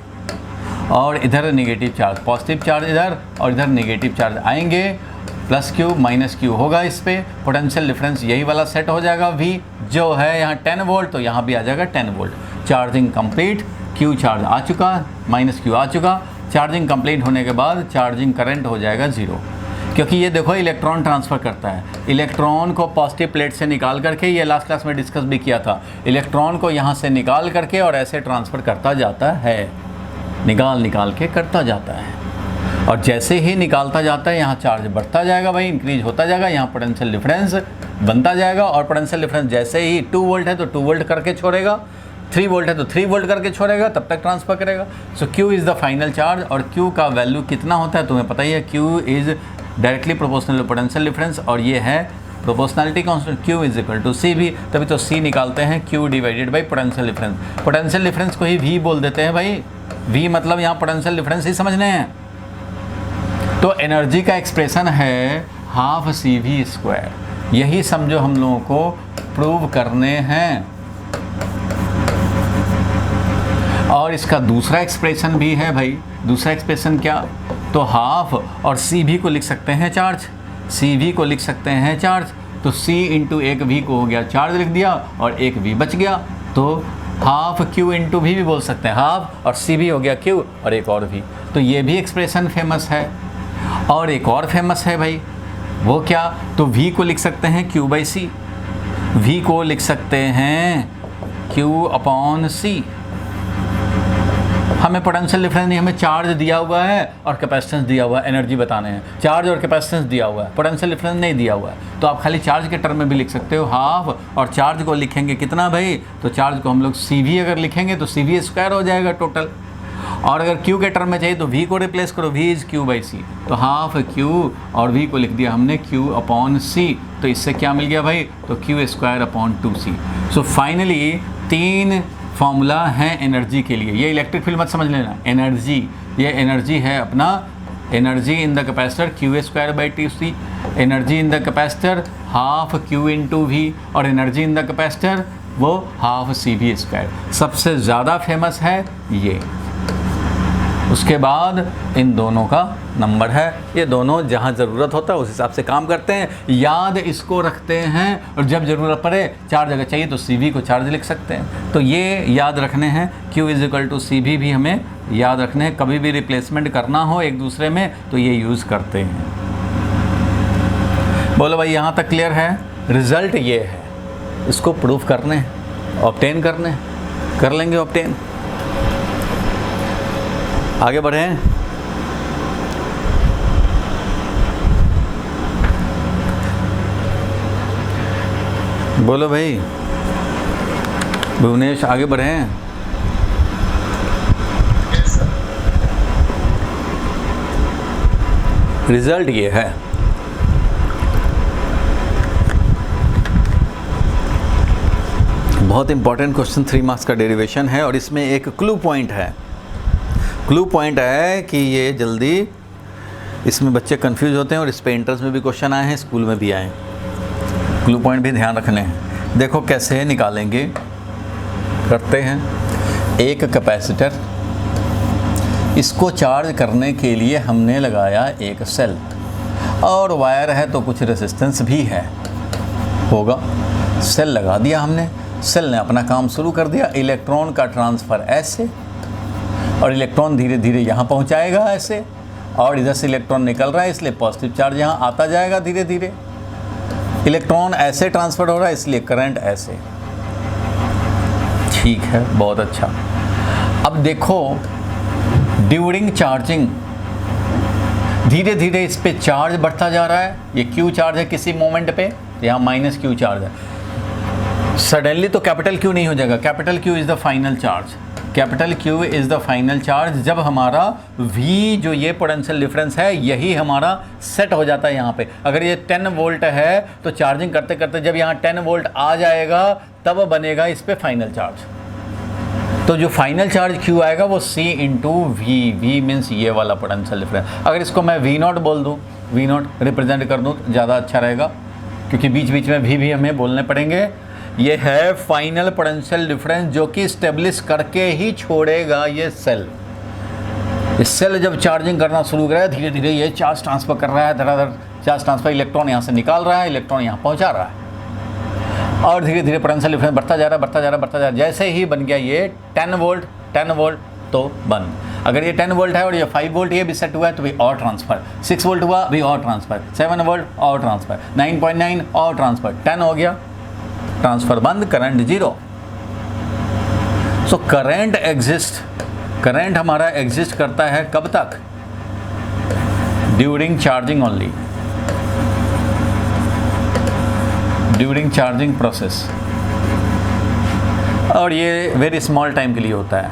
और इधर नेगेटिव चार्ज, पॉजिटिव चार्ज इधर और इधर नेगेटिव चार्ज आएंगे, प्लस Q माइनस Q होगा, इस पे पोटेंशियल डिफरेंस यही वाला सेट हो जाएगा। V जो है यहाँ 10 वोल्ट, तो यहाँ भी आ जाएगा 10 volt. Charging complete, Q charge आ चुका, माइनस Q आ चुका। चार्जिंग कंप्लीट होने के बाद चार्जिंग करंट हो जाएगा 0, क्योंकि ये देखो इलेक्ट्रॉन ट्रांसफ़र करता है। इलेक्ट्रॉन को पॉजिटिव प्लेट से निकाल करके, ये लास्ट क्लास में डिस्कस भी किया था, इलेक्ट्रॉन को यहाँ से निकाल करके और ऐसे ट्रांसफ़र करता जाता है, निकाल के करता जाता है। और जैसे ही निकालता जाता है यहाँ चार्ज बढ़ता जाएगा भाई, इंक्रीज होता जाएगा, यहाँ पोटेंशियल डिफरेंस बनता जाएगा। और पोटेंशियल डिफरेंस जैसे ही 2 वोल्ट है तो 2 वोल्ट करके छोड़ेगा, 3 वोल्ट है तो 3 वोल्ट करके छोड़ेगा, तब तक ट्रांसफ़र करेगा। So Q is the final charge, और Q का वैल्यू कितना होता है तुम्हें पता ही है, Q is directly proportional to potential difference, और ये है proportionality constant, Q is equal to CV। तभी तो C निकालते हैं Q divided by potential difference. Potential difference को ही V बोल देते हैं भाई, V मतलब यहाँ पोटेंशियल डिफरेंस ही समझने हैं। तो एनर्जी का एक्सप्रेशन है हाफ CV², यही समझो हम लोगों को प्रूव करने हैं। और इसका दूसरा एक्सप्रेशन भी है भाई, दूसरा एक्सप्रेशन क्या, तो हाफ और CV को लिख सकते हैं चार्ज, CV को लिख सकते हैं चार्ज, तो C इंटू एक V को हो गया चार्ज लिख दिया और एक V बच गया, तो हाफ Q इंटू V भी बोल सकते हैं, हाफ और CV हो गया Q और एक और V। तो ये भी एक्सप्रेशन फेमस है। और एक और फेमस है भाई, वो क्या, तो V को लिख सकते हैं Q/C, V को लिख सकते हैं Q/C। हमें पोटेंशियल डिफरेंस नहीं, हमें चार्ज दिया हुआ है और कैपेसिटेंस दिया हुआ है, एनर्जी बताने हैं, चार्ज और कैपेसिटेंस दिया हुआ है, पोटेंशियल डिफरेंस नहीं दिया हुआ है। तो आप खाली चार्ज के टर्म में भी लिख सकते हो हाफ, और चार्ज को लिखेंगे कितना भाई, तो चार्ज को हम लोग CV अगर लिखेंगे तो CV² हो जाएगा टोटल। और अगर Q के टर्म में चाहिए तो V को रिप्लेस करो, V इज़ Q/C, तो हाफ Q और V को लिख दिया हमने Q/C। तो इससे क्या मिल गया भाई, तो Q²/2C। सो फाइनली 3 फॉर्मूला है एनर्जी के लिए। ये इलेक्ट्रिक फील्ड मत समझ लेना, एनर्जी, ये एनर्जी है अपना, energy in the capacitor Q²/2C, energy in the capacitor half Q into V, और एनर्जी इन द कैपेसिटर वो हाफ CV²। सबसे ज़्यादा फेमस है ये। उसके बाद इन दोनों का नंबर है, ये दोनों जहाँ ज़रूरत होता है उस हिसाब से काम करते हैं, याद इसको रखते हैं, और जब ज़रूरत पड़े चार्ज अगर चाहिए तो CV को चार्ज लिख सकते हैं। तो ये याद रखने हैं, Q is equal to CV भी हमें याद रखने हैं, कभी भी रिप्लेसमेंट करना हो एक दूसरे में तो ये यूज़ करते हैं। बोलो भाई यहाँ तक क्लियर है। रिज़ल्ट ये है, इसको प्रूफ करने, ऑब्टेन करने, कर लेंगे ऑब्टेन। आगे बढ़ें। बोलो भाई भुवनेश, आगे बढ़ें। रिजल्ट ये है, बहुत इंपॉर्टेंट क्वेश्चन 3 मार्क्स का डेरिवेशन है, और इसमें एक क्लू पॉइंट है। क्लू पॉइंट है कि ये जल्दी इसमें बच्चे कंफ्यूज होते हैं, और इस पे एंट्रेंस में भी क्वेश्चन आए हैं, स्कूल में भी आए हैं। क्लू पॉइंट भी ध्यान रखने हैं। देखो कैसे निकालेंगे, करते हैं। एक कैपेसिटर इसको चार्ज करने के लिए हमने लगाया एक सेल, और वायर है तो कुछ रेजिस्टेंस भी है होगा। सेल लगा दिया हमने, सेल ने अपना काम शुरू कर दिया। इलेक्ट्रॉन का ट्रांसफ़र ऐसे, और इलेक्ट्रॉन धीरे धीरे यहाँ पहुँचाएगा ऐसे, और इधर से इलेक्ट्रॉन निकल रहा है इसलिए पॉजिटिव चार्ज यहाँ आता जाएगा धीरे धीरे। इलेक्ट्रॉन ऐसे ट्रांसफ़र हो रहा है इसलिए करंट ऐसे। ठीक है, बहुत अच्छा। अब देखो ड्यूरिंग चार्जिंग धीरे धीरे इस पे चार्ज बढ़ता जा रहा है। ये क्यू चार्ज है किसी मोमेंट पे, यहाँ माइनस क्यू चार्ज है। सडनली तो कैपिटल क्यू नहीं हो जाएगा। Capital Q is the final charge. Capital Q is the final charge जब हमारा V जो ये पोटेंशियल डिफरेंस है यही हमारा सेट हो जाता है यहाँ पे। अगर ये 10 वोल्ट है तो चार्जिंग करते करते जब यहाँ 10 वोल्ट आ जाएगा तब बनेगा इस पर फाइनल चार्ज। तो जो फाइनल चार्ज Q आएगा वो C into V। V means ये वाला पोटेंशियल डिफरेंस। अगर इसको मैं V0 बोल दूँ, V0 रिप्रेजेंट कर दूँ ज़्यादा अच्छा रहेगा, क्योंकि बीच बीच में भी हमें बोलने पड़ेंगे। ये है फाइनल पोटेंशियल डिफरेंस जो कि स्टेब्लिश करके ही छोड़ेगा ये सेल। इस सेल जब चार्जिंग करना शुरू करेगा धीरे धीरे ये चार्ज ट्रांसफ़र कर रहा है, धड़ाधड़ चार्ज ट्रांसफ़र। इलेक्ट्रॉन यहाँ से निकाल रहा है, इलेक्ट्रॉन यहाँ पहुँचा रहा है, और धीरे धीरे पोटेंशियल डिफरेंस बढ़ता जा रहा है, बढ़ता जा रहा है, बढ़ता जा रहा है। जैसे ही बन गया ये 10 वोल्ट तो बंद। अगर ये 10 वोल्ट है और ये 5 वोल्ट ये भी सेट हुआ है तो भी और ट्रांसफ़र। 6 वोल्ट हुआ भी और ट्रांसफ़र, 7 वोल्ट और ट्रांसफ़र, 9.9 और ट्रांसफ़र, 10 हो गया ट्रांसफ़र बंद, current 0। So current exist, current हमारा एग्जिस्ट करता है कब तक? During charging only, during charging process. और ये वेरी स्मॉल टाइम के लिए होता है,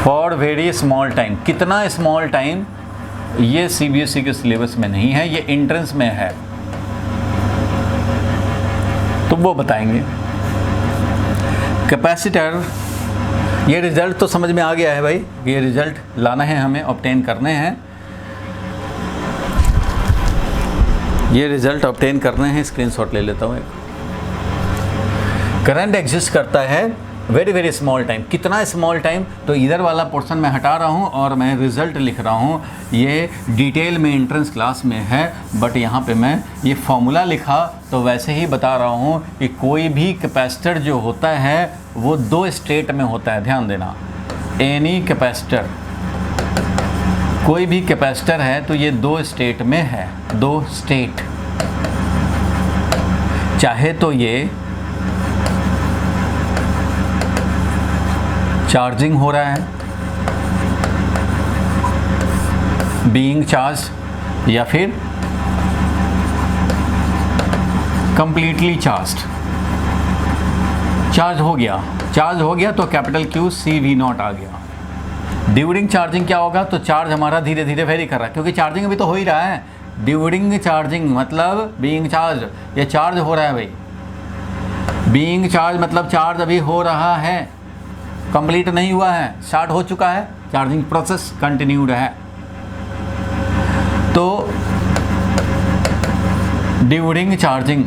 फॉर वेरी स्मॉल टाइम। कितना स्मॉल टाइम ये CBSE के सिलेबस में नहीं है, ये एंट्रेंस में है तो वो बताएंगे। कैपेसिटर, ये रिज़ल्ट तो समझ में आ गया है भाई, ये रिज़ल्ट लाना है हमें, ऑब्टेन करने हैं, ये रिज़ल्ट ऑब्टेन करने हैं। स्क्रीनशॉट ले लेता हूँ एक। करंट एग्जिस्ट करता है वेरी वेरी स्मॉल टाइम। कितना स्मॉल टाइम? तो इधर वाला पोर्शन मैं हटा रहा हूँ और मैं रिज़ल्ट लिख रहा हूँ। ये डिटेल में एंट्रेंस क्लास में है, बट यहाँ पे मैं ये फॉर्मूला लिखा तो वैसे ही बता रहा हूँ कि कोई भी कैपेसिटर जो होता है वो 2 स्टेट में होता है। ध्यान देना, एनी कैपेसिटर, कोई भी कैपेसिटर है तो ये 2 स्टेट में है, 2 स्टेट। चाहे तो ये चार्जिंग हो रहा है, बीइंग चार्ज, या फिर कंप्लीटली चार्ज्ड। चार्ज हो गया, चार्ज हो गया तो कैपिटल Q CV0 आ गया। ड्यूरिंग चार्जिंग क्या होगा? तो चार्ज हमारा धीरे धीरे वेरी कर रहा है, क्योंकि चार्जिंग अभी तो हो ही रहा है। ड्यूरिंग चार्जिंग मतलब बीइंग चार्ज, ये चार्ज हो रहा है भाई। बीइंग चार्ज मतलब चार्ज अभी हो रहा है, कंप्लीट नहीं हुआ है, स्टार्ट हो चुका है, चार्जिंग प्रोसेस कंटिन्यूड है। तो ड्यूरिंग चार्जिंग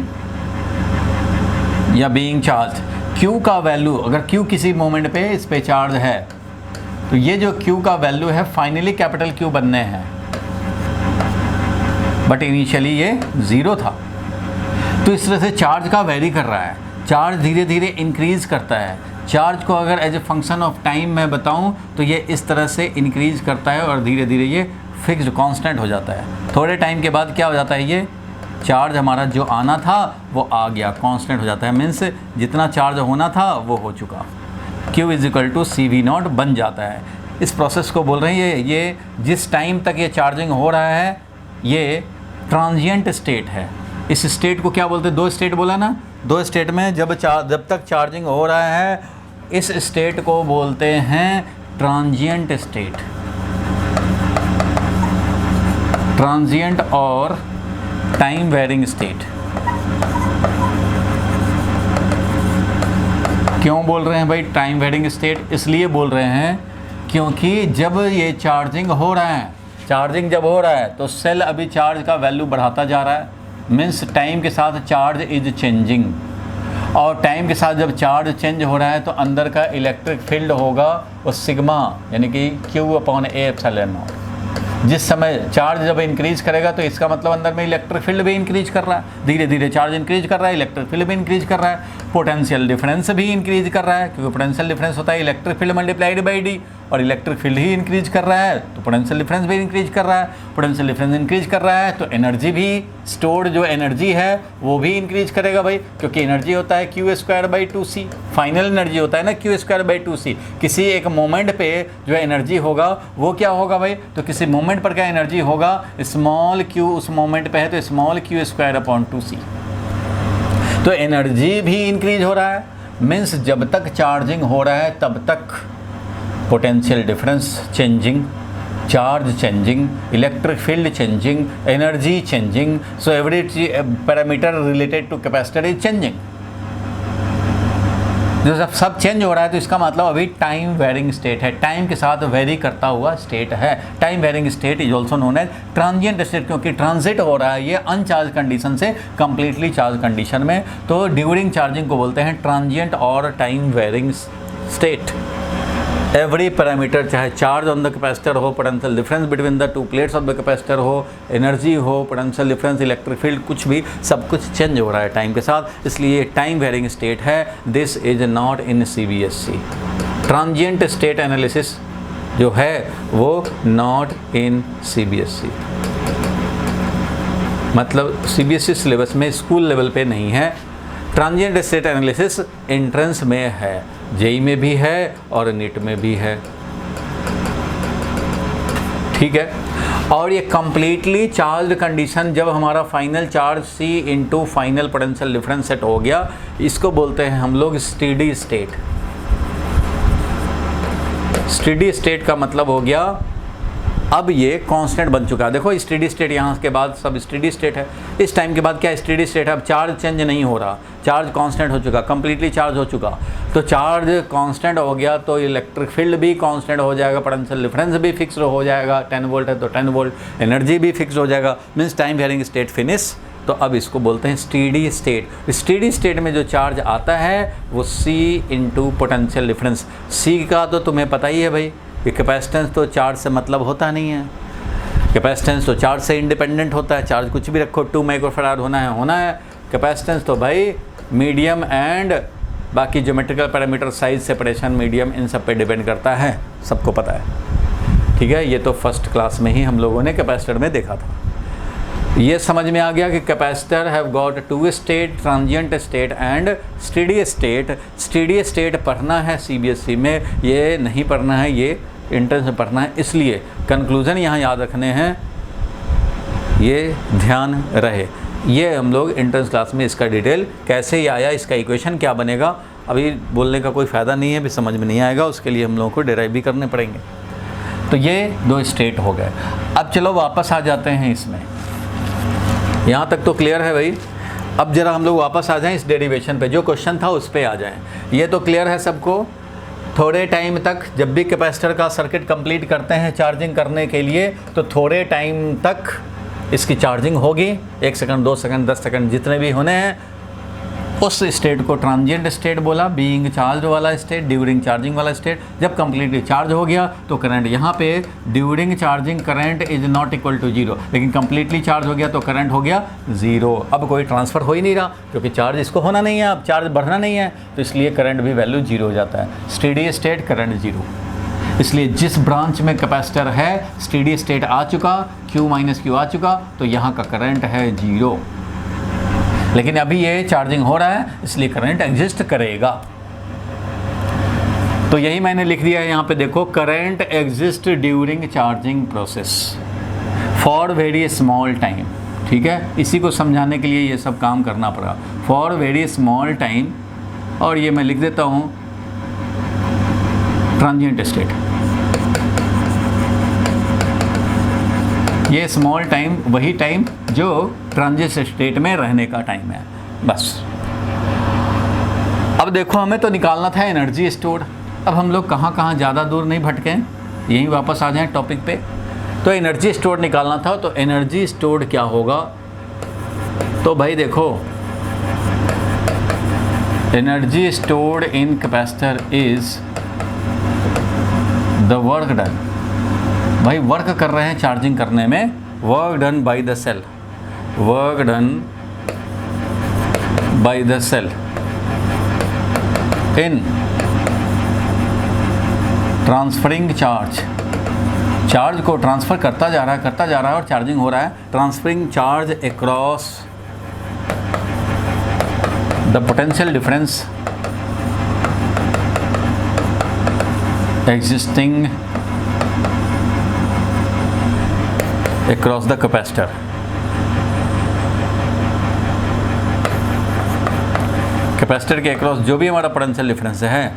या बीइंग चार्ज, Q का वैल्यू, अगर Q किसी मोमेंट पे इस पे चार्ज है तो ये जो Q का वैल्यू है फाइनली कैपिटल Q बनने हैं, बट इनिशियली ये 0 था। तो इस तरह से चार्ज का वेरी कर रहा है, चार्ज धीरे धीरे इंक्रीज करता है। चार्ज को अगर as a function of time मैं बताऊं तो ये इस तरह से इंक्रीज करता है और धीरे धीरे ये फिक्स्ड कांस्टेंट हो जाता है। थोड़े टाइम के बाद क्या हो जाता है, ये चार्ज हमारा जो आना था वो आ गया, कांस्टेंट हो जाता है। मीन्स जितना चार्ज होना था वो हो चुका, Q = CV0 बन जाता है। इस प्रोसेस को बोल रहे हैं ये जिस टाइम तक ये चार्जिंग हो रहा है ये ट्रांजिएंट स्टेट है। इस स्टेट को क्या बोलते हैं? 2 स्टेट बोला ना, 2 स्टेट में जब तक चार्जिंग हो रहा है इस स्टेट को बोलते हैं ट्रांजिएंट स्टेट। ट्रांजिएंट और टाइम वेरिंग स्टेट। क्यों बोल रहे हैं भाई टाइम वेरिंग स्टेट? इसलिए बोल रहे हैं क्योंकि जब ये चार्जिंग हो रहा है, चार्जिंग जब हो रहा है तो सेल अभी चार्ज का वैल्यू बढ़ाता जा रहा है, मीन्स टाइम के साथ चार्ज इज चेंजिंग। और टाइम के साथ जब चार्ज चेंज हो रहा है तो अंदर का इलेक्ट्रिक फील्ड होगा वो सिग्मा यानी कि Q/A/0। जिस समय चार्ज जब इंक्रीज करेगा तो इसका मतलब अंदर में इलेक्ट्रिक फील्ड भी इंक्रीज कर रहा है, धीरे धीरे चार्ज इंक्रीज कर रहा है, इलेक्ट्रिक फील्ड भी इंक्रीज कर रहा है, पोटेंशियल डिफरेंस भी इंक्रीज कर रहा है, क्योंकि पोटेंशियल डिफरेंस होता है electric field multiplied by D, और इलेक्ट्रिक फील्ड ही इंक्रीज कर रहा है तो पोटेंशियल डिफरेंस भी इंक्रीज कर रहा है, पोटेंशियल डिफरेंस इंक्रीज कर रहा है तो एनर्जी भी, स्टोर्ड जो एनर्जी है वो भी इंक्रीज करेगा भाई, क्योंकि एनर्जी होता है Q²/2c, फाइनल एनर्जी होता है ना Q²/2c। किसी एक मोमेंट पे जो एनर्जी होगा वो क्या होगा भाई, तो किसी मोमेंट पर क्या एनर्जी होगा, स्मॉल q उस मोमेंट पे है तो स्मॉल Q²/2c। तो एनर्जी भी इंक्रीज हो रहा है, मीन्स जब तक चार्जिंग हो रहा है तब तक potential difference changing, charge changing, electric field changing, energy changing, so every parameter related to capacitor is changing. जो सब चेंज हो रहा है तो इसका मतलब अभी टाइम वेरिंग स्टेट है, टाइम के साथ वेरी करता हुआ स्टेट है। Time varying state is also known as transient state, क्योंकि ट्रांजिट हो रहा है ये अनचार्ज कंडीशन से कंप्लीटली चार्ज कंडीशन में, तो ड्यूरिंग चार्जिंग को बोलते हैं ट्रांजिएंट और time varying state. Every parameter, चाहे चार्ज ऑन द कैपेसिटर हो, potential difference between the two plates of the capacitor हो, एनर्जी हो, पोटेंशियल डिफरेंस, इलेक्ट्रिक फील्ड, कुछ भी, सब कुछ चेंज हो रहा है टाइम के साथ, इसलिए टाइम वेरिंग स्टेट है। This is not in CBSE। Transient state analysis जो है वो नॉट इन CBSE, मतलब CBSE सिलेबस में स्कूल लेवल पे नहीं है। ट्रांजिएंट स्टेट एनालिसिस एंट्रेंस में है, JEE में भी है और नीट में भी है, ठीक है। और ये कंप्लीटली चार्ज कंडीशन, जब हमारा final charge C into final potential difference set हो गया, इसको बोलते हैं हम लोग स्टेडी स्टेट। स्टेडी स्टेट का मतलब हो गया अब ये कांस्टेंट बन चुका है। देखो स्टेडी स्टेट, यहाँ के बाद सब स्टेडी स्टेट है। इस टाइम के बाद क्या स्टेडी स्टेट है, अब चार्ज चेंज नहीं हो रहा, चार्ज कांस्टेंट हो चुका, कंप्लीटली चार्ज हो चुका, तो चार्ज कांस्टेंट हो गया तो इलेक्ट्रिक फील्ड भी कांस्टेंट हो जाएगा, पोटेंशियल डिफरेंस भी फिक्स हो जाएगा, 10 वोल्ट है तो 10 वोल्ट, एनर्जी भी फिक्स हो जाएगा, means time varying state finish. तो अब इसको बोलते हैं स्टेडी स्टेट। स्टेडी स्टेट में जो चार्ज आता है वो C into potential difference. C का तो तुम्हें पता ही है भाई, ये कैपेसिटेंस तो चार्ज से मतलब होता नहीं है, कैपेसिटेंस तो चार्ज से इंडिपेंडेंट होता है, चार्ज कुछ भी रखो 2 माइक्रोफैराड होना है। कैपेसिटेंस तो भाई मीडियम एंड बाकी geometrical parameter, size, separation, medium, इन सब पे डिपेंड करता है, सबको पता है, ठीक है। ये तो फर्स्ट क्लास में ही हम लोगों ने कैपेसिटर में देखा था। ये समझ में आ गया कि capacitor have got 2 state, transient state and steady state. Steady state पढ़ना है CBSE में, ये नहीं पढ़ना है, ये एंट्रेंस में पढ़ना है, इसलिए कंक्लूजन यहाँ याद रखने हैं, ये ध्यान रहे। ये हम लोग एंट्रेंस क्लास में इसका डिटेल कैसे आया, इसका इक्वेशन क्या बनेगा, अभी बोलने का कोई फ़ायदा नहीं है, भी समझ में नहीं आएगा, उसके लिए हम लोगों को डिराइव भी करने पड़ेंगे। तो ये 2 स्टेट हो गए। अब चलो वापस आ जाते हैं इसमें, यहाँ तक तो क्लियर है भाई। अब जरा हम लोग वापस आ जाएं इस डेरिवेशन पे, जो क्वेश्चन था उस पे आ जाएं। ये तो क्लियर है सबको, थोड़े टाइम तक जब भी कैपेसिटर का सर्किट कंप्लीट करते हैं चार्जिंग करने के लिए, तो थोड़े टाइम तक इसकी चार्जिंग होगी, 1 सेकंड, 2 सेकंड, 10 सेकंड, जितने भी होने हैं, उस स्टेट को ट्रांजिएंट स्टेट बोला, बीइंग चार्ज वाला स्टेट, ड्यूरिंग चार्जिंग वाला स्टेट। जब कंप्लीटली चार्ज हो गया तो करंट यहाँ पे during charging current is not equal to 0, लेकिन कंप्लीटली चार्ज हो गया तो करंट हो गया 0। अब कोई ट्रांसफ़र हो ही नहीं रहा, क्योंकि चार्ज इसको होना नहीं है, अब चार्ज बढ़ना नहीं है, तो इसलिए करंट भी वैल्यू 0 हो जाता है। स्टेडी स्टेट करंट 0, इसलिए जिस ब्रांच में कैपेसिटर है स्टेडी स्टेट आ चुका, Q- आ चुका, तो यहाँ का करंट है 0। लेकिन अभी ये चार्जिंग हो रहा है, इसलिए करंट एग्जिस्ट करेगा। तो यही मैंने लिख दिया है यहाँ पे, देखो, current exist during charging process for very small time, ठीक है। इसी को समझाने के लिए ये सब काम करना पड़ा, फॉर वेरी स्मॉल टाइम, और ये मैं लिख देता हूँ ट्रांजिएंट स्टेट। ये स्मॉल टाइम वही टाइम जो ट्रांजिएंट स्टेट में रहने का टाइम है, बस। अब देखो, हमें तो निकालना था एनर्जी स्टोर्ड। अब हम लोग कहाँ कहाँ ज़्यादा दूर नहीं भटकें, यहीं वापस आ जाएं टॉपिक पे। तो एनर्जी स्टोर्ड निकालना था, तो एनर्जी स्टोर्ड क्या होगा, तो भाई देखो energy stored in capacitor is the work done. भाई वर्क कर रहे हैं चार्जिंग करने में, work done by the cell, work done by the cell in transferring charge. Charge को ट्रांसफ़र करता जा रहा है और चार्जिंग हो रहा है। Transferring charge across the potential difference existing across the capacitor. Capacitor के अक्रॉस जो भी हमारा पोटेंशियल डिफरेंस है,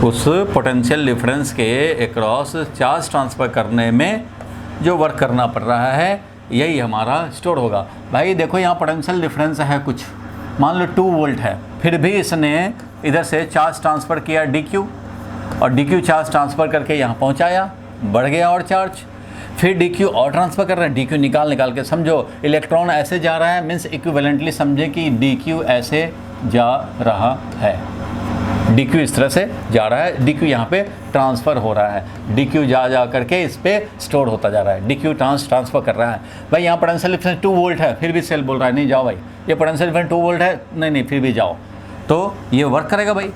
उस पोटेंशियल डिफरेंस के अक्रॉस चार्ज ट्रांसफ़र करने में जो वर्क करना पड़ रहा है, यही हमारा स्टोर होगा। भाई देखो यहाँ पोटेंशियल डिफरेंस है कुछ, मान लो 2 वोल्ट है, फिर भी इसने इधर से चार्ज ट्रांसफ़र किया DQ, और DQ चार्ज ट्रांसफ़र करके यहाँ पहुँचाया, बढ़ गया और चार्ज, फिर DQ और ट्रांसफ़र कर रहे हैं। DQ निकाल के समझो, इलेक्ट्रॉन ऐसे जा रहा है, मीन्स इक्विवेलेंटली समझे कि DQ ऐसे जा रहा है, DQ इस तरह से जा रहा है, DQ यहाँ पे ट्रांसफ़र हो रहा है, DQ जा करके इस पे स्टोर होता जा रहा है, DQ ट्रांसफ़र कर रहा है। भाई यहाँ पोटेंशियल डिफरेंस 2 वोल्ट है, फिर भी सेल बोल रहा है नहीं जाओ भाई, ये पोटेंशियल डिफरेंस 2 वोल्ट है, नहीं फिर भी जाओ, तो ये वर्क करेगा भाई।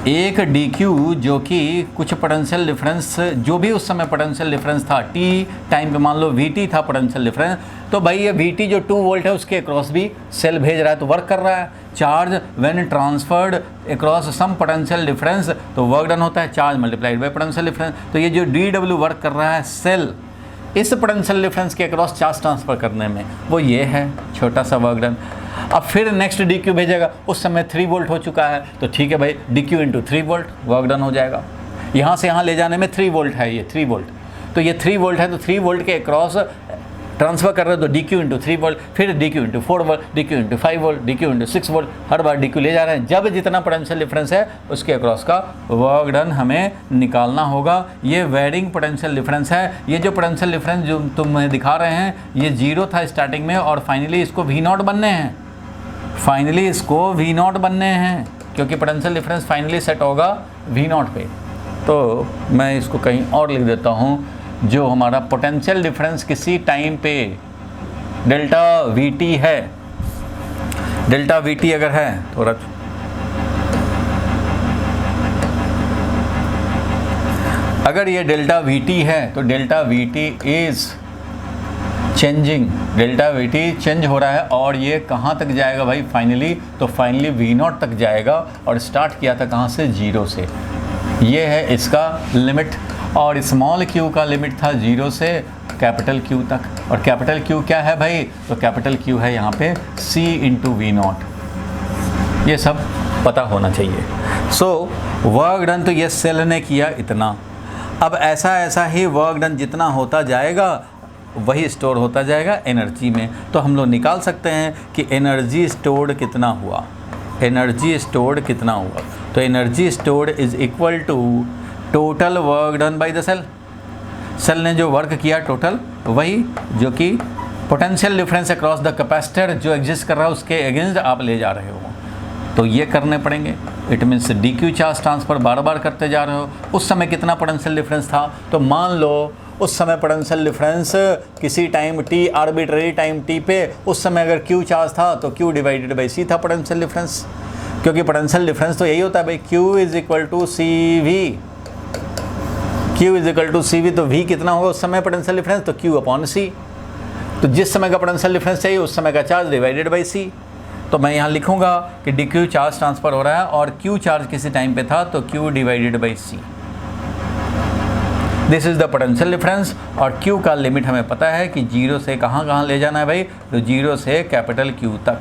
एक DQ जो कि कुछ पोटेंशियल डिफरेंस, जो भी उस समय पोटेंशियल डिफरेंस था T टाइम पे, मान लो VT था पोटेंशियल डिफरेंस, तो भाई ये VT जो 2 वोल्ट है उसके अक्रॉस भी सेल भेज रहा है, तो वर्क कर रहा है। Charge when transferred across some potential difference, तो वर्क डन होता है charge multiplied by potential difference. तो ये जो DW वर्क कर रहा है सेल इस पोटेंशियल डिफरेंस के अक्रॉस चार्ज ट्रांसफ़र करने में, वो ये है छोटा सा वर्क डन। अब फिर नेक्स्ट DQ भेजेगा, उस समय 3 वोल्ट हो चुका है, तो ठीक है भाई DQ into 3 volt work done हो जाएगा। यहाँ से यहाँ ले जाने में 3 वोल्ट है, ये 3 वोल्ट, तो ये 3 वोल्ट है, तो 3 वोल्ट के अक्रॉस ट्रांसफ़र कर रहे हो तो DQ इंटू 3 वोल्ट, फिर DQ into 4 volt, DQ into 5 volt, DQ into 6 volt, हर बार DQ ले जा रहे हैं। जब जितना पोटेंशियल डिफरेंस है उसके अक्रॉस का वर्क डन हमें निकालना होगा। ये वेरिंग पोटेंशियल डिफरेंस है। ये जो पोटेंशियल डिफरेंस जो तुम्हें दिखा रहे हैं, ये 0 था स्टार्टिंग में, और फाइनली इसको V0 बनने हैं, फाइनली इसको V0 बनने हैं, क्योंकि पोटेंशियल डिफरेंस फाइनली सेट होगा V0 पे। तो मैं इसको कहीं और लिख देता हूँ, जो हमारा पोटेंशियल डिफरेंस किसी टाइम पे डेल्टा VT है, डेल्टा VT अगर है, थोड़ा अगर ये डेल्टा VT है तो delta VT is changing, delta VT change हो रहा है, और ये कहाँ तक जाएगा भाई फाइनली, तो फाइनली V0 तक जाएगा, और स्टार्ट किया था कहाँ से, 0 से। ये है इसका लिमिट, और स्मॉल q का लिमिट था 0 से कैपिटल Q तक, और कैपिटल Q क्या है भाई, तो कैपिटल Q है यहाँ पे C इंटू V0। ये सब पता होना चाहिए। सो वर्क डन तो ये सेल ने किया इतना, अब ऐसा ही वर्क डन जितना होता जाएगा वही स्टोर होता जाएगा एनर्जी में। तो हम लोग निकाल सकते हैं कि एनर्जी स्टोर्ड कितना हुआ, एनर्जी स्टोर्ड कितना हुआ, तो energy stored is equal to total work done by the cell. Cell ने जो वर्क किया टोटल, वही जो कि potential difference across the capacitor जो एग्जिस्ट कर रहा है उसके अगेंस्ट आप ले जा रहे हो, तो ये करने पड़ेंगे। It means DQ charge transfer बार बार करते जा रहे हो। उस समय कितना पोटेंशियल डिफरेंस था, तो मान लो उस समय पोटेंशियल डिफरेंस किसी time T, arbitrary time T पे, उस समय अगर Q चार्ज था तो Q डिवाइडेड बाई C था पोटेंशियल डिफरेंस, क्योंकि पोटेंशियल डिफरेंस तो यही होता है भाई, Q is equal to CV, Q is equal to CV, तो V कितना होगा उस समय पोटेंशियल डिफरेंस, तो Q अपॉन C, तो जिस समय का पोटेंशियल डिफरेंस चाहिए उस समय का चार्ज डिवाइडेड बाई C। तो मैं यहाँ लिखूँगा कि DQ चार्ज ट्रांसफ़र हो रहा है और Q चार्ज किसी टाइम पे था, तो Q divided by C। This is the potential difference, और Q का लिमिट हमें पता है कि 0 से कहाँ ले जाना है भाई, तो 0 से कैपिटल Q तक।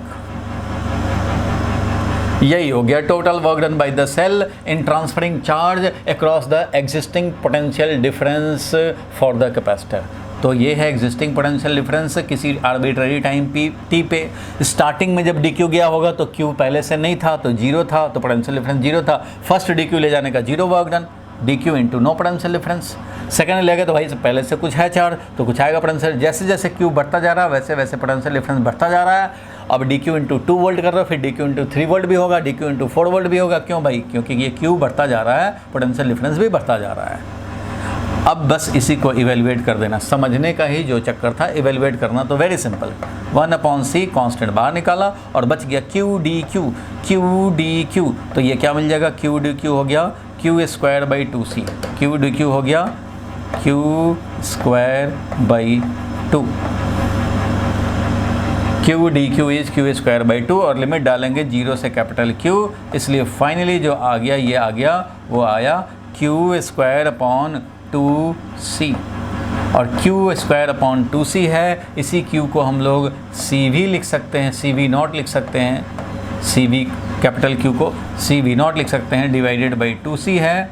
यही हो गया total work done by the cell in transferring charge across the existing potential difference for the capacitor. तो ये है एग्जिस्टिंग पोटेंशियल डिफरेंस किसी आर्बिट्ररी टाइम T पे। स्टार्टिंग में जब DQ गया होगा तो Q पहले से नहीं था, तो 0 था, तो पोटेंशियल डिफरेंस 0 था। फर्स्ट DQ ले जाने का 0 work done, DQ into no potential difference. Second ले गए तो भाई पहले से कुछ है चार्ज, तो कुछ आएगा पोटेंशियल। जैसे जैसे Q बढ़ता जा रहा है वैसे वैसे पोटेंशियल डिफरेंस बढ़ता जा रहा है, अब डी क्यू इंटू 2 वोल्ट कर रहे हो, फिर डी क्यू इंटू 3 वोल्ट भी होगा, डी क्यू इंटू 4 वोल्ट भी होगा। क्यों भाई? क्योंकि ये क्यू बढ़ता जा रहा है, पोटेंशियल डिफरेंस भी बढ़ता जा रहा है। अब बस इसी को इवेलुएट कर देना, समझने का ही जो चक्कर था, इवेलुएट करना तो वेरी सिंपल। 1/c कांस्टेंट बाहर निकाला और बच गया Q D Q, Q D Q. तो ये क्या मिल जाएगा? क्यू डी क्यू हो गया Q square by 2c, Q D Q हो गया Q square by 2, Q D Q is Q square by 2 और लिमिट डालेंगे 0 से कैपिटल क्यू, इसलिए फाइनली जो आ गया ये आ गया, वो आया क्यू स्क्वायर अपॉन 2c। और क्यू स्क्वायर अपॉन 2c है, इसी क्यू को हम लोग सी वी लिख सकते हैं, सी वी नॉट लिख सकते हैं, सी वी कैपिटल क्यू को सी वी नॉट लिख सकते हैं, डिवाइडेड बाई 2c है।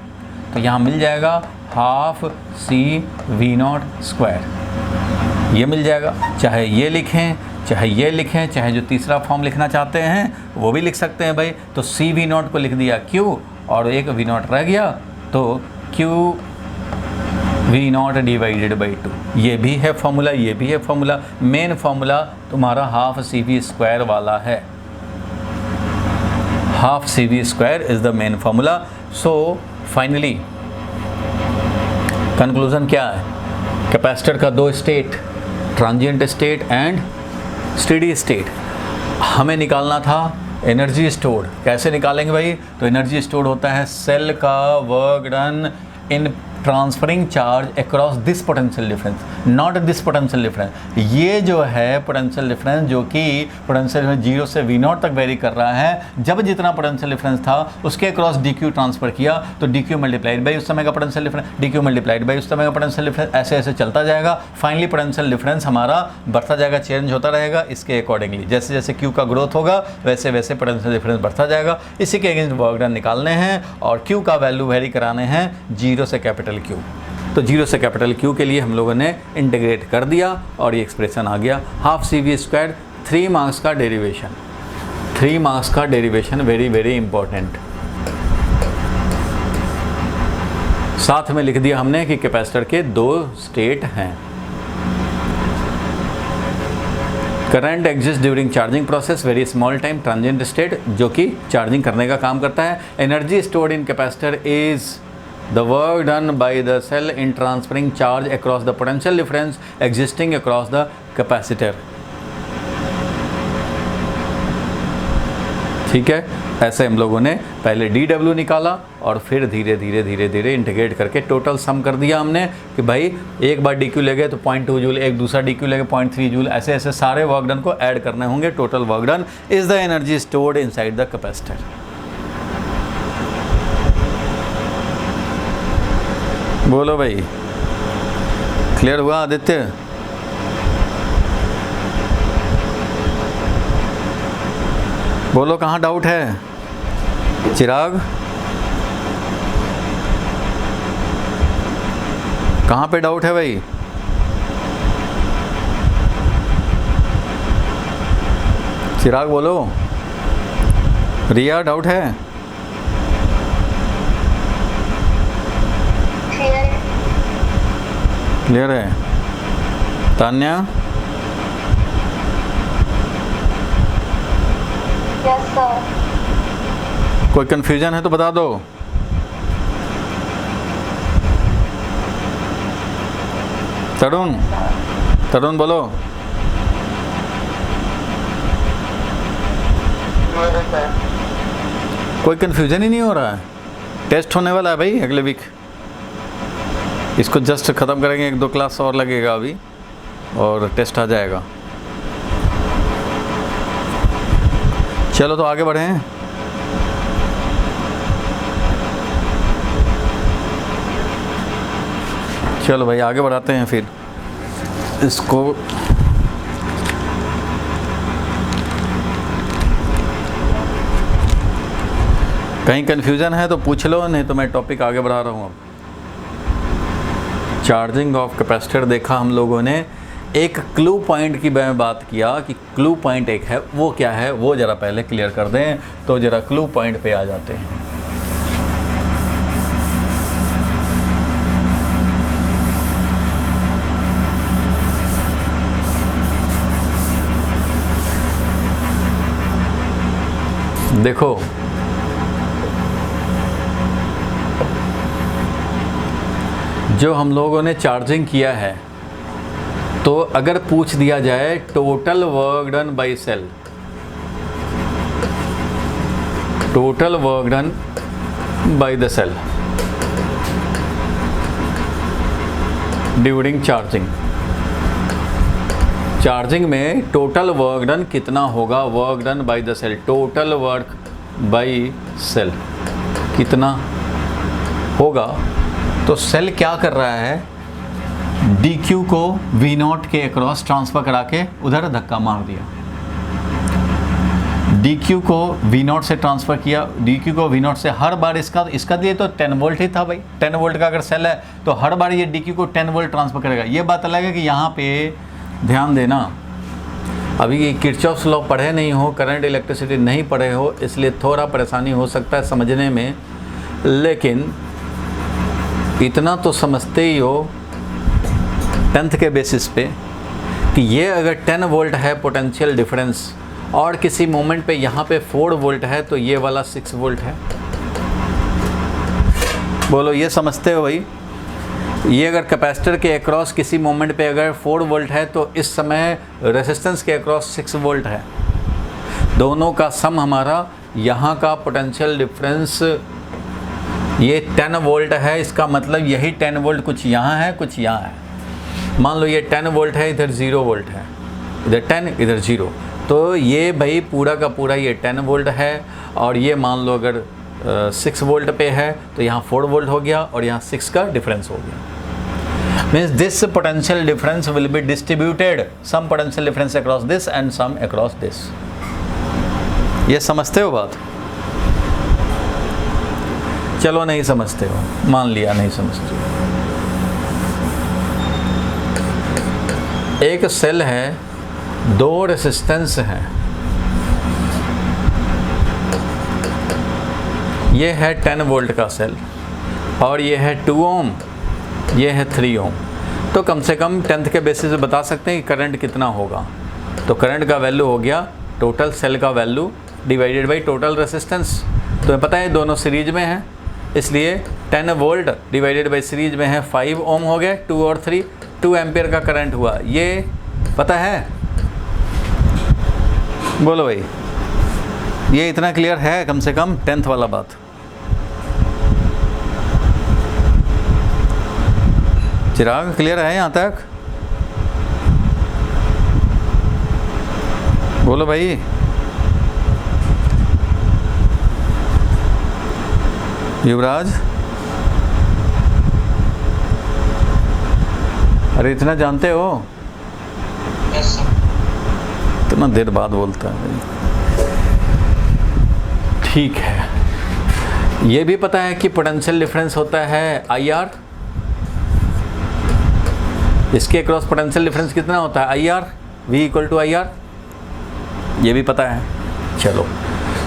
तो यहाँ मिल जाएगा half C V not square, ये मिल जाएगा। चाहे ये लिखें, चाहे ये लिखें, चाहे जो तीसरा फॉर्म लिखना चाहते हैं वो भी लिख सकते हैं भाई। तो सी वी नॉट को लिख दिया क्यू और एक वी नॉट रह गया, तो Q V not divided by 2, ये भी है फॉर्मूला, ये भी है फॉर्मूला। मेन फॉर्मूला तुम्हारा हाफ सी वी स्क्वायर वाला है, half C V square is the main formula. So finally conclusion क्या है? कैपेसिटर का दो स्टेट, transient state and steady state. हमें निकालना था एनर्जी स्टोर्ड। कैसे निकालेंगे भाई? तो एनर्जी स्टोर्ड होता है सेल का work done in transferring charge across this potential difference, not this potential difference. ये जो है पोटेंशियल डिफरेंस जो कि पोटेंशियल 0 से वी नॉट तक वेरी कर रहा है, जब जितना पोटेंशियल डिफरेंस था उसके अक्रॉस डी क्यू ट्रांसफर किया तो डी क्यू मल्टीप्लाइड बाई उस समय का potential difference, D Q multiplied by उस समय का पोटेंशियल डिफरेंस, ऐसे ऐसे चलता जाएगा। फाइनली पोटेंशियल डिफरेंस हमारा बढ़ता जाएगा, चेंज होता रहेगा इसके अकॉर्डिंगली। जैसे जैसे क्यू का ग्रोथ होगा वैसे वैसे पोटेंशियल डिफरेंस बढ़ता जाएगा। इसी के अगेंस्ट वर्क डन निकालने हैं और क्यू का वैल्यू वेरी कराने हैं 0 से कैपिटल क्यू। तो 0 से कैपिटल क्यू के लिए हम लोगों ने इंटीग्रेट कर दिया और ये एक्सप्रेशन आ गया half C V square. 3 marks का डेरिवेशन, 3 मार्क्स का डेरिवेशन, वेरी वेरी इंपॉर्टेंट। साथ में लिख दिया हमने कि कैपेसिटर के 2 स्टेट हैं। Current exist during charging process, very small time transient state जो कि चार्जिंग करने का काम करता है। Energy stored in capacitor is the work done by the cell in transferring charge across the potential difference existing across the capacitor। ठीक है, ऐसे हम लोगों ने पहले dW निकाला और फिर धीरे धीरे धीरे धीरे इंटीग्रेट करके टोटल सम कर दिया हमने कि भाई एक बार DQ ले गए तो 0.2 जूल, एक दूसरा DQ ले गए 0.3 जूल, ऐसे ऐसे सारे वर्क डन को ऐड करने होंगे। Total work done is the energy stored inside the capacitor. बोलो भाई, क्लियर हुआ आदित्य? बोलो कहाँ डाउट है? चिराग कहाँ पे डाउट है भाई? चिराग बोलो। रिया डाउट है? क्लियर है? तान्या? Yes sir. कोई कंफ्यूजन है तो बता दो। तरुण, तरुण बोलो। कोई कंफ्यूजन ही नहीं हो रहा है? टेस्ट होने वाला है भाई अगले वीक, इसको जस्ट ख़त्म करेंगे, 1-2 क्लास और लगेगा अभी और टेस्ट आ जाएगा। चलो तो आगे बढ़ें। चलो भाई आगे बढ़ाते हैं फिर इसको। कहीं कन्फ्यूज़न है तो पूछ लो, नहीं तो मैं टॉपिक आगे बढ़ा रहा हूँ। अब चार्जिंग ऑफ कैपेसिटर देखा हम लोगों ने। एक क्लू पॉइंट की मैं बात किया कि क्लू पॉइंट एक है, वो क्या है वो ज़रा पहले क्लियर कर दें। तो ज़रा क्लू पॉइंट पे आ जाते हैं। देखो जो हम लोगों ने चार्जिंग किया है, तो अगर पूछ दिया जाए total work done by cell, total work done by the cell during charging, charging में टोटल वर्क डन कितना होगा, work done by the cell, total work by cell कितना होगा। तो सेल क्या कर रहा है, DQ को V0 के अक्रॉस ट्रांसफ़र करा के उधर धक्का मार दिया, DQ को V0 से ट्रांसफ़र किया, DQ को V0 से हर बार इसका लिए तो 10 वोल्ट ही था भाई, 10 वोल्ट का अगर सेल है तो हर बार ये DQ को 10 वोल्ट ट्रांसफ़र करेगा। ये बात अलग है कि यहाँ पे ध्यान देना, अभी किरचॉफ्स लॉ पढ़े नहीं हो, करंट इलेक्ट्रिसिटी नहीं पढ़े हो, इसलिए थोड़ा परेशानी हो सकता है समझने में, लेकिन इतना तो समझते ही हो 10th के बेसिस पे कि ये अगर 10 वोल्ट है पोटेंशियल डिफरेंस और किसी मोमेंट पे यहाँ पे 4 वोल्ट है, तो ये वाला 6 वोल्ट है। बोलो ये समझते हो भाई। ये अगर कैपेसिटर के अक्रॉस किसी मोमेंट पे अगर 4 वोल्ट है, तो इस समय रेजिस्टेंस के अक्रॉस 6 वोल्ट है। दोनों का सम हमारा यहाँ का पोटेंशियल डिफरेंस ये 10 वोल्ट है, इसका मतलब यही 10 वोल्ट कुछ यहाँ है कुछ यहाँ है। मान लो ये 10 वोल्ट है, इधर 0 वोल्ट है, इधर 10 इधर 0, तो ये भाई पूरा का पूरा ये 10 वोल्ट है। और ये मान लो अगर 6 वोल्ट पे है तो यहाँ 4 वोल्ट हो गया और यहाँ 6 का डिफरेंस हो गया। Means this potential difference will be distributed, some potential difference across this and some across this. ये समझते हो बात? चलो नहीं समझते हो, मान लिया नहीं समझते हो। एक सेल है, 2 रेसिस्टेंस हैं, ये है 10 वोल्ट का सेल और ये है 2 ओम, ये है 3 ओम। तो कम से कम 10th के बेसिस पे बता सकते हैं कि करंट कितना होगा। तो करंट का वैल्यू हो गया टोटल सेल का value divided by total resistance. तुम्हें पता है दोनों सीरीज में हैं, इसलिए 10 वोल्ट डिवाइडेड बाई सीरीज में है 5 ओम हो गए, 2 और 3, 2 एम्पियर का करंट हुआ। ये पता है? बोलो भाई, ये इतना क्लियर है कम से कम 10th वाला बात? चिराग क्लियर है यहाँ तक? बोलो भाई। युवराज, अरे इतना जानते हो? इतना देर बाद बोलता है भाई। ठीक है, ये भी पता है कि पोटेंशियल डिफरेंस होता है IR, इसके क्रॉस पोटेंशियल डिफरेंस कितना होता है IR, V = IR, ये भी पता है। चलो,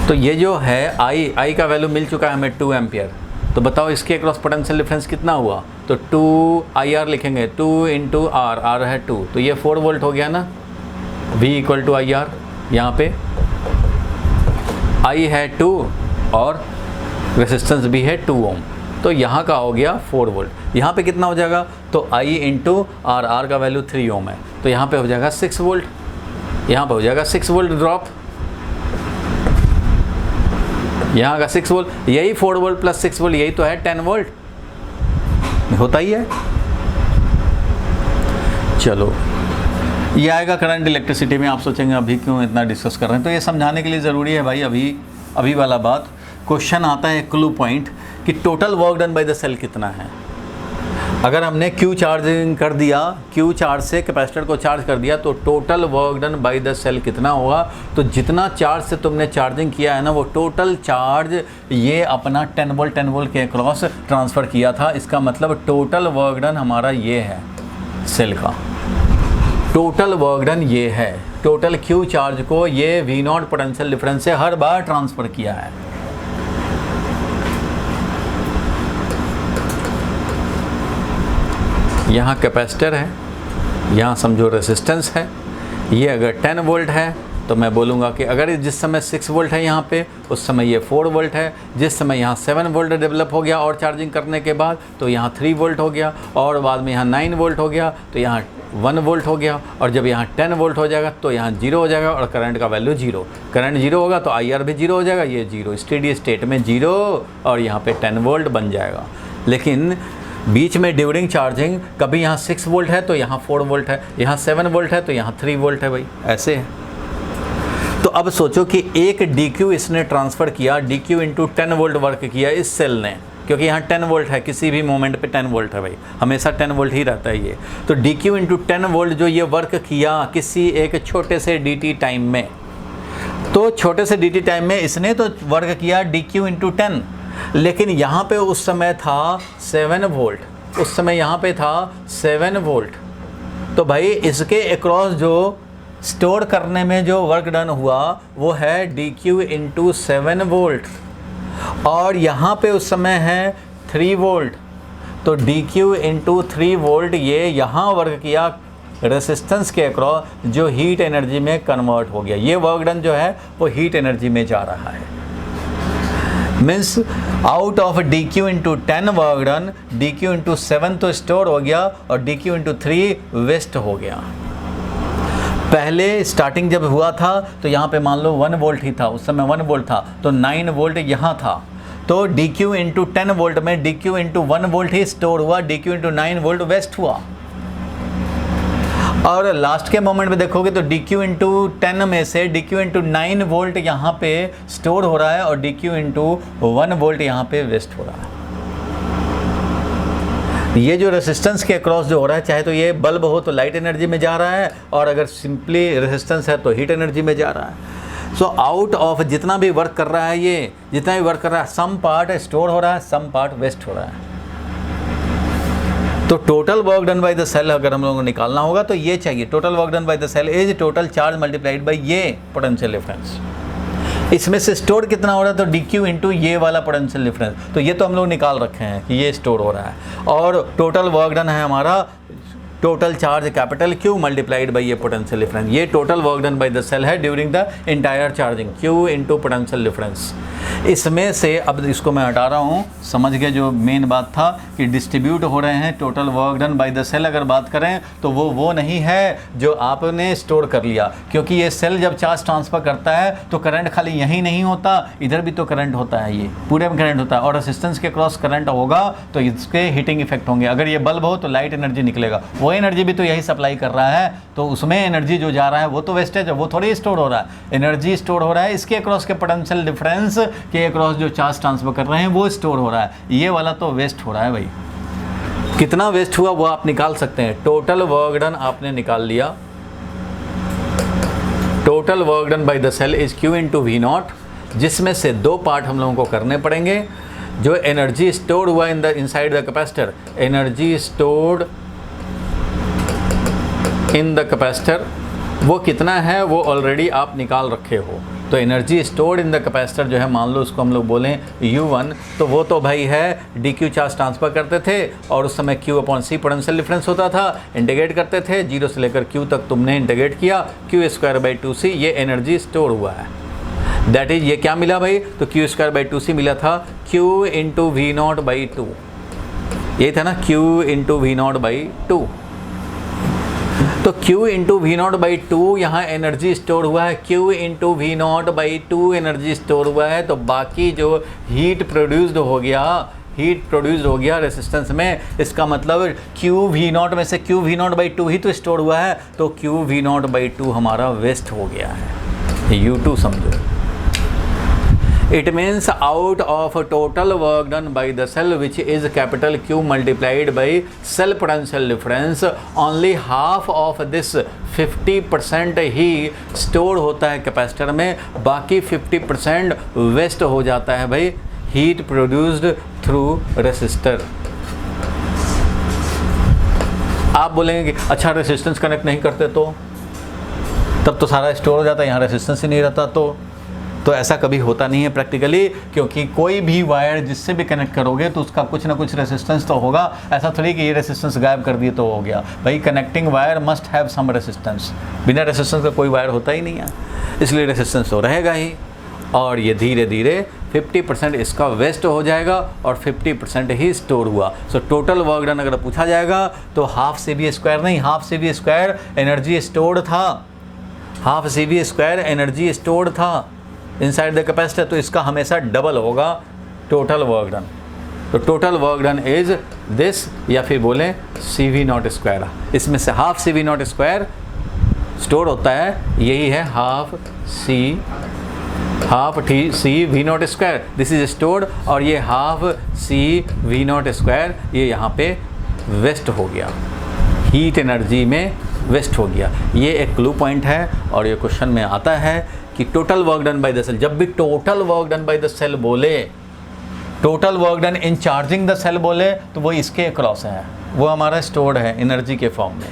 तो ये जो है I का वैल्यू मिल चुका है हमें 2 एम्पियर। तो बताओ इसके क्रॉस पोटेंशियल डिफरेंस कितना हुआ? तो 2 IR लिखेंगे, 2 × R, R है 2, तो ये 4 वोल्ट हो गया ना। V = IR, यहाँ पे I है 2 और रेसिस्टेंस भी है 2 ओम, तो यहाँ का हो गया 4 वोल्ट। यहाँ पे कितना हो जाएगा? तो I × R, R का वैल्यू 3 ओम है, तो यहाँ पे हो जाएगा 6 वोल्ट, यहाँ पे हो जाएगा 6 वोल्ट ड्रॉप, यहाँ का 6 वोल्ट, यही 4 वोल्ट प्लस 6 वोल्ट, यही तो है 10 वोल्ट, होता ही है। चलो, ये आएगा करंट इलेक्ट्रिसिटी में। आप सोचेंगे अभी क्यों इतना डिस्कस कर रहे हैं, तो ये समझाने के लिए ज़रूरी है भाई। अभी वाला बात, क्वेश्चन आता है क्लू पॉइंट कि total work done by the cell कितना है। अगर हमने Q चार्जिंग कर दिया, Q चार्ज से कैपेसिटर को चार्ज कर दिया, तो total work done by the cell कितना होगा? तो जितना चार्ज से तुमने चार्जिंग किया है ना, वो टोटल चार्ज ये अपना 10 वोल्ट के अक्रॉस ट्रांसफ़र किया था। इसका मतलब टोटल वर्क डन हमारा ये है, सेल का टोटल वर्क डन ये है। टोटल Q चार्ज को ये V0 पोटेंशियल डिफरेंस से हर बार ट्रांसफ़र किया है। यहाँ कैपेसिटर है, यहाँ समझो रेसिस्टेंस है, ये अगर 10 वोल्ट है तो मैं बोलूँगा कि अगर जिस समय 6 वोल्ट है यहाँ पे, उस समय ये 4 वोल्ट है। जिस समय यहाँ 7 वोल्ट डेवलप हो गया और चार्जिंग करने के बाद, तो यहाँ 3 वोल्ट हो गया, और बाद में यहाँ 9 वोल्ट हो गया, तो यहाँ 1 वोल्ट हो गया, और जब यहाँ 10 वोल्ट हो जाएगा तो यहाँ 0 हो जाएगा, और करंट का वैल्यू 0। करंट 0 होगा तो IR भी 0 हो जाएगा, ये 0 स्टेडी स्टेट में 0, और यहाँ पे 10 वोल्ट बन जाएगा। लेकिन बीच में ड्यूरिंग चार्जिंग कभी यहाँ 6 वोल्ट है तो यहाँ 4 वोल्ट है, यहाँ 7 वोल्ट है तो यहाँ 3 वोल्ट है भाई, ऐसे है। तो अब सोचो कि एक DQ इसने ट्रांसफ़र किया, DQ इंटू 10 वोल्ट वर्क किया इस सेल ने, क्योंकि यहाँ 10 वोल्ट है, किसी भी मोमेंट पे 10 वोल्ट है भाई, हमेशा 10 वोल्ट ही रहता है ये। तो DQ इंटू 10 वोल्ट जो ये वर्क किया किसी एक छोटे से DT टाइम में, तो छोटे से DT टाइम में इसने तो वर्क किया DQ इंटू 10, लेकिन यहाँ पे उस समय था 7 वोल्ट, उस समय यहाँ पे था 7 वोल्ट। तो भाई इसके अक्रॉस जो स्टोर करने में जो वर्क डन हुआ वो है DQ इंटू 7 वोल्ट, और यहाँ पे उस समय है 3 वोल्ट, तो DQ इंटू 3 वोल्ट ये यहाँ वर्क किया रेसिस्टेंस के अक्रॉस, जो हीट एनर्जी में कन्वर्ट हो गया। ये वर्क डन जो है वो हीट एनर्जी में जा रहा है। Means out of DQ into 10 work done, DQ into 7 तो स्टोर हो गया, और DQ इंटू 3 वेस्ट हो गया। पहले स्टार्टिंग जब हुआ था तो यहाँ पे मान लो 1 वोल्ट ही था, उस समय 1 वोल्ट था, तो 9 वोल्ट यहाँ था, तो DQ इंटू 10 वोल्ट में DQ इंटू 1 वोल्ट ही स्टोर हुआ, DQ इंटू 9 वोल्ट वेस्ट हुआ। और लास्ट के मोमेंट में देखोगे तो DQ इंटू 10 में से DQ इंटू 9 वोल्ट यहाँ पे स्टोर हो रहा है, और DQ इंटू 1 वोल्ट यहाँ पे वेस्ट हो रहा है। ये जो रेसिस्टेंस के अक्रॉस जो हो रहा है, चाहे तो ये बल्ब हो तो लाइट एनर्जी में जा रहा है, और अगर सिंपली रेसिस्टेंस है तो हीट एनर्जी में जा रहा है। सो आउट ऑफ जितना भी वर्क कर रहा है, ये जितना भी वर्क कर रहा है, सम पार्ट स्टोर हो रहा है, सम पार्ट वेस्ट हो रहा है। तो total work done by the cell अगर हम लोगों को निकालना होगा तो ये चाहिए, total work done by the cell is total charge multiplied by ये पोटेंशियल डिफरेंस। इसमें से स्टोर कितना हो रहा है, तो DQ इंटू ये वाला पोटेंशियल डिफरेंस, तो ये तो हम लोग निकाल रखे हैं कि ये स्टोर हो रहा है। और टोटल वर्क डन है हमारा total charge capital Q multiplied by ये पोटेंशियल डिफरेंस। ये total work done by the cell है during the entire charging, Q into potential difference. इसमें से अब इसको मैं हटा रहा हूँ, समझ गए जो मेन बात था कि डिस्ट्रीब्यूट हो रहे हैं total work done by the cell. अगर बात करें तो वो नहीं है जो आपने स्टोर कर लिया, क्योंकि ये सेल जब चार्ज ट्रांसफ़र करता है तो करंट खाली यहीं नहीं होता, इधर भी तो करंट होता है, ये पूरे में करंट होता है, और रेसिस्टेंस के क्रॉस करंट होगा तो इसके हीटिंग इफेक्ट होंगे। अगर ये बल्ब हो तो लाइट एनर्जी निकलेगा, वो एनर्जी भी तो यही सप्लाई कर रहा है, तो उसमें एनर्जी जो जा रहा है वो तो वेस्टेज है, वो थोड़ी स्टोर हो रहा है। एनर्जी स्टोर हो रहा है इसके अक्रॉस के पोटेंशियल डिफरेंस के अक्रॉस जो चार्ज ट्रांसफर कर रहे हैं वो स्टोर हो रहा है, ये वाला तो वेस्ट हो रहा है भाई। कितना वेस्ट हुआ वो आप निकाल सकते हैं। टोटल वर्क डन आपने निकाल लिया, total work done by the cell is Q into V not, जिसमें से दो पार्ट हम लोगों को करने पड़ेंगे। जो एनर्जी स्टोर्ड हुआ in the inside the capacitor, energy stored in the capacitor, वो कितना है वो ऑलरेडी आप निकाल रखे हो। तो energy stored in the capacitor जो है, मान लो उसको हम लोग बोलें U1, तो वो तो भाई है DQ चार्ज ट्रांसफ़र करते थे, और उस समय Q/C पोटेंशियल डिफरेंस होता था, इंटीग्रेट करते थे, 0 से लेकर Q तक तुमने इंटीग्रेट किया, Q²/2C ये एनर्जी स्टोर हुआ है। दैट इज ये क्या मिला भाई, तो Q²/2C मिला था Q into V not by 2, ये था ना Q into V not by 2। तो Q into V not by 2 यहाँ एनर्जी स्टोर हुआ है, Q into V not by 2 energy store हुआ है। तो बाकी जो हीट प्रोड्यूस्ड हो गया रेसिस्टेंस में, इसका मतलब Q V नॉट में से Q V नॉट बाई 2 ही तो स्टोर हुआ है, तो Q V नॉट बाई 2 हमारा वेस्ट हो गया है, U2 समझो। It means out of total work done by the cell, which is capital Q multiplied by cell potential difference, only half of this 50% he store होता है capacitor में, बाकी 50% waste हो जाता है भाई हीट प्रोड्यूस्ड थ्रू रेसिस्टर। आप बोलेंगे कि अच्छा रेसिस्टेंस कनेक्ट नहीं करते तो तब तो सारा स्टोर हो जाता है, यहाँ रेसिस्टेंस ही नहीं रहता, तो तो ऐसा कभी होता नहीं है प्रैक्टिकली, क्योंकि कोई भी वायर जिससे भी कनेक्ट करोगे तो उसका कुछ ना कुछ रेसिस्टेंस तो होगा। ऐसा थोड़ी कि ये रेसिस्टेंस गायब कर दिए तो हो गया भाई। Connecting wire must have some resistance, बिना रेसिस्टेंस का कोई वायर होता ही नहीं है, इसलिए रेसिस्टेंस तो रहेगा ही। और ये धीरे धीरे 50% इसका वेस्ट हो जाएगा और 50% ही स्टोर हुआ। सो टोटल वर्क डन अगर पूछा जाएगा तो हाफ CV² नहीं, हाफ CV² एनर्जी स्टोर्ड था, हाफ CV² एनर्जी स्टोर्ड था इनसाइड द कैपेसिटर, तो इसका हमेशा डबल होगा टोटल वर्क डन। तो total work done is this, या फिर बोलें CV02। इसमें से हाफ CV02 स्टोर होता है, यही है half CV02, this is stored, और ये हाफ CV02 ये यहाँ पे वेस्ट हो गया, हीट एनर्जी में वेस्ट हो गया। ये एक क्लू पॉइंट है और ये क्वेश्चन में आता है कि total work done by the cell, जब भी total work done by the cell बोले, total work done in charging the cell बोले, तो वो इसके अक्रॉस है, वो हमारा स्टोर्ड है एनर्जी के फॉर्म में।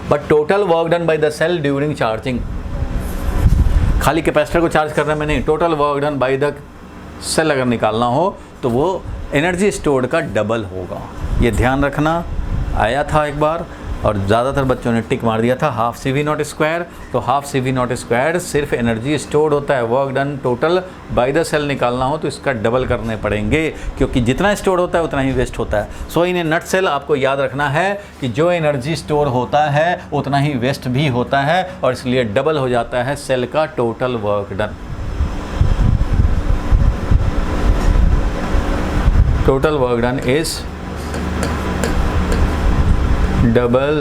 But total work done by the cell during charging, खाली कैपेसिटर को चार्ज करने में नहीं, total work done by the cell अगर निकालना हो तो वो एनर्जी स्टोर्ड का डबल होगा। ये ध्यान रखना, आया था एक बार और ज़्यादातर बच्चों ने टिक मार दिया था हाफ CV02। तो हाफ CV02 सिर्फ एनर्जी स्टोर्ड होता है, work done total by the cell निकालना हो तो इसका डबल करने पड़ेंगे, क्योंकि जितना स्टोर होता है उतना ही वेस्ट होता है। सो इन ए नट सेल आपको याद रखना है कि जो एनर्जी स्टोर होता है उतना ही वेस्ट भी होता है, और इसलिए डबल हो जाता है सेल का total work done. Total work done is double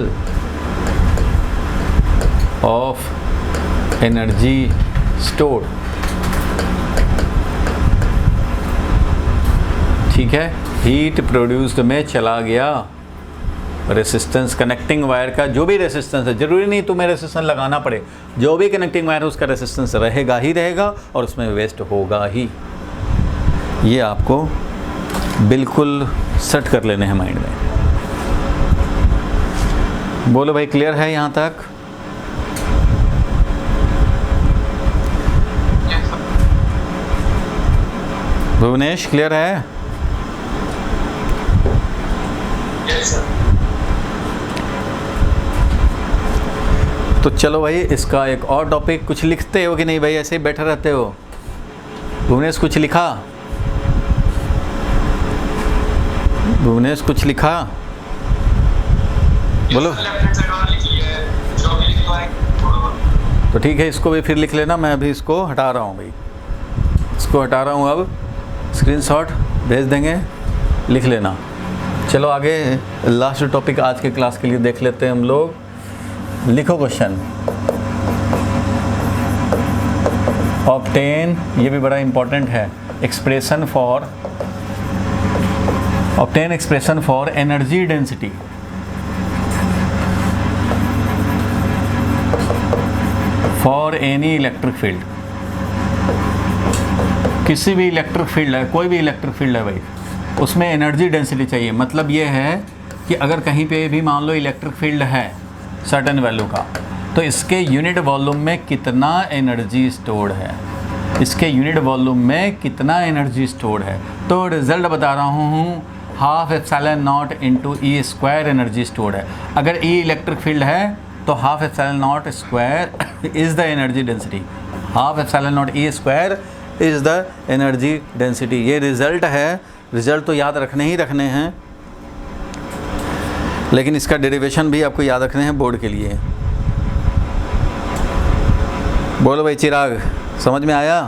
of energy stored। ठीक है, हीट प्रोड्यूस्ड में चला गया, रेसिस्टेंस कनेक्टिंग वायर का जो भी रेसिस्टेंस है, जरूरी नहीं तुम्हें रेसिस्टेंस लगाना पड़े, जो भी कनेक्टिंग वायर है उसका रेसिस्टेंस रहेगा ही रहेगा और उसमें वेस्ट होगा ही। ये आपको बिल्कुल सेट कर लेने हैं माइंड में। बोलो भाई, क्लियर है यहाँ तक? भुवनेश क्लियर है? तो चलो भाई, इसका एक और टॉपिक, कुछ लिखते हो कि नहीं भाई, ऐसे ही बैठे रहते हो? भुवनेश कुछ लिखा? भुवनेश कुछ लिखा? बोलो। तो ठीक है, इसको भी फिर लिख लेना, मैं अभी इसको हटा रहा हूँ भाई, इसको हटा रहा हूँ, अब स्क्रीनशॉट भेज देंगे, लिख लेना। चलो आगे लास्ट टॉपिक आज के क्लास के लिए देख लेते हैं हम लोग। लिखो क्वेश्चन। ऑब्टेन, ये भी बड़ा इंपॉर्टेंट है, expression for, obtain expression for energy density for any electric field. किसी भी इलेक्ट्रिक फील्ड है, कोई भी इलेक्ट्रिक फील्ड है भाई, उसमें एनर्जी डेंसिटी चाहिए। मतलब ये है कि अगर कहीं पे भी मान लो इलेक्ट्रिक फील्ड है सर्टेन वैल्यू का, तो इसके यूनिट वॉल्यूम में कितना एनर्जी स्टोर्ड है, इसके यूनिट वॉल्यूम में कितना एनर्जी स्टोर्ड है। तो रिजल्ट बता रहा हूँ, half epsilon not into E square energy stored है। अगर ई इलेक्ट्रिक फील्ड है तो half epsilon not square is the energy density, half epsilon not E square is the energy density. ये रिज़ल्ट है, रिज़ल्ट तो याद रखने ही रखने हैं, लेकिन इसका डेरिवेशन भी आपको याद रखने हैं बोर्ड के लिए। बोलो भाई चिराग, समझ में आया?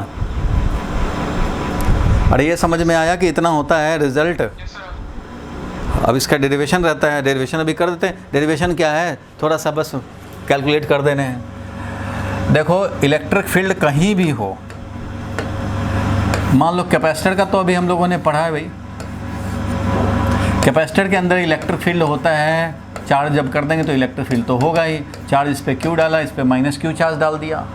अरे ये समझ में आया कि इतना होता है रिज़ल्ट। अब इसका डेरिवेशन रहता है, डेरिवेशन अभी कर देते हैं। डेरिवेशन क्या है, थोड़ा सा बस कैलकुलेट कर देने हैं। देखो इलेक्ट्रिक फील्ड कहीं भी हो, मान लो कैपेसिटर का तो अभी हम लोगों ने पढ़ा है भाई, कैपेसिटर के अंदर इलेक्ट्रिक फील्ड होता है, चार्ज जब कर देंगे तो इलेक्ट्रिक फील्ड तो होगा ही। चार्ज इस पर क्यू डाला, इस पर माइनस क्यू चार्ज डाल दिया,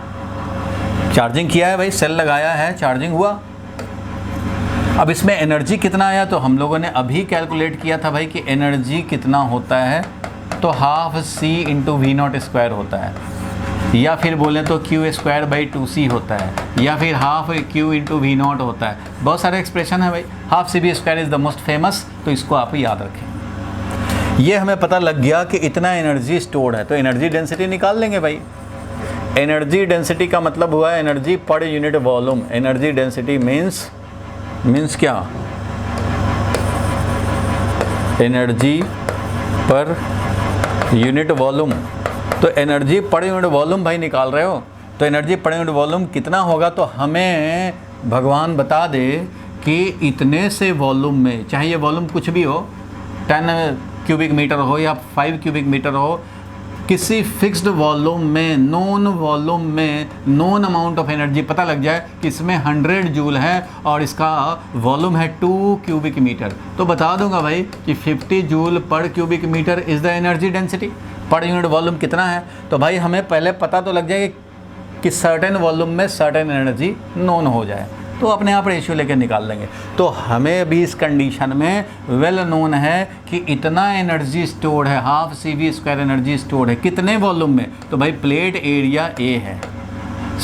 चार्जिंग किया है भाई, सेल लगाया है, चार्जिंग हुआ। अब इसमें एनर्जी कितना आया, तो हम लोगों ने अभी कैलकुलेट किया था भाई कि एनर्जी कितना होता है, तो half C into V0 square होता है। या फिर बोलें तो Q²/2C होता है, या फिर हाफ Q इंटू V0 होता है। बहुत सारे एक्सप्रेशन है भाई। Half CV² is the most famous, तो इसको आप याद रखें। ये हमें पता लग गया कि इतना एनर्जी स्टोर्ड है, तो एनर्जी डेंसिटी निकाल लेंगे भाई। एनर्जी डेंसिटी का मतलब हुआ energy per unit volume. Energy density means क्या? Energy per unit volume. तो एनर्जी पर यूनिट वॉल्यूम भाई निकाल रहे हो, तो एनर्जी पर यूनिट वॉल्यूम कितना होगा, तो हमें भगवान बता दे कि इतने से वॉल्यूम में, चाहे ये वॉल्यूम कुछ भी हो, 10 क्यूबिक मीटर हो या 5 क्यूबिक मीटर हो, किसी फिक्स्ड वॉल्यूम में, नॉन वॉल्यूम में नॉन अमाउंट ऑफ एनर्जी पता लग जाए कि इसमें 100 जूल है और इसका वॉल्यूम है 2 क्यूबिक मीटर, तो बता दूंगा भाई कि 50 joule per cubic metre is the energy density. Per unit volume कितना है, तो भाई हमें पहले पता तो लग जाएगा कि सर्टेन वॉल्यूम में सर्टेन एनर्जी नॉन हो जाए, तो अपने आप रेशियो लेके निकाल लेंगे। तो हमें भी इस कंडीशन में वेल नोन है कि इतना एनर्जी स्टोर्ड है, हाफ CV² एनर्जी स्टोर्ड है कितने वॉल्यूम में, तो भाई प्लेट एरिया A है,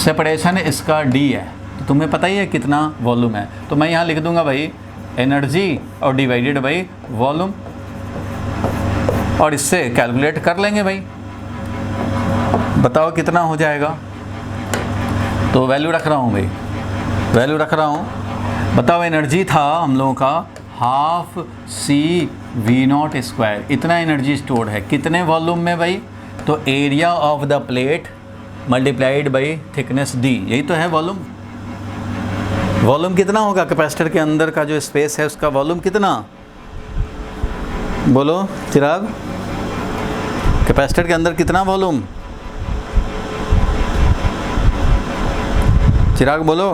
सेपरेशन इसका D है, तो तुम्हें पता ही है कितना वॉल्यूम है। तो मैं यहाँ लिख दूंगा भाई एनर्जी और डिवाइडेड बाई वॉल्यूम, और इससे कैलकुलेट कर लेंगे भाई। बताओ कितना हो जाएगा। तो वैल्यू रख रहा हूँ भाई, वैल्यू रख रहा हूँ। बताओ एनर्जी था हम लोगों का हाफ CV0², इतना एनर्जी स्टोर्ड है कितने वॉल्यूम में भाई, तो area of the plate multiplied by thickness D, यही तो है वॉल्यूम। वॉल्यूम कितना होगा कैपेसिटर के अंदर का जो स्पेस है उसका वॉल्यूम कितना, बोलो चिराग, कैपेसिटर के अंदर कितना वॉल्यूम, चिराग बोलो।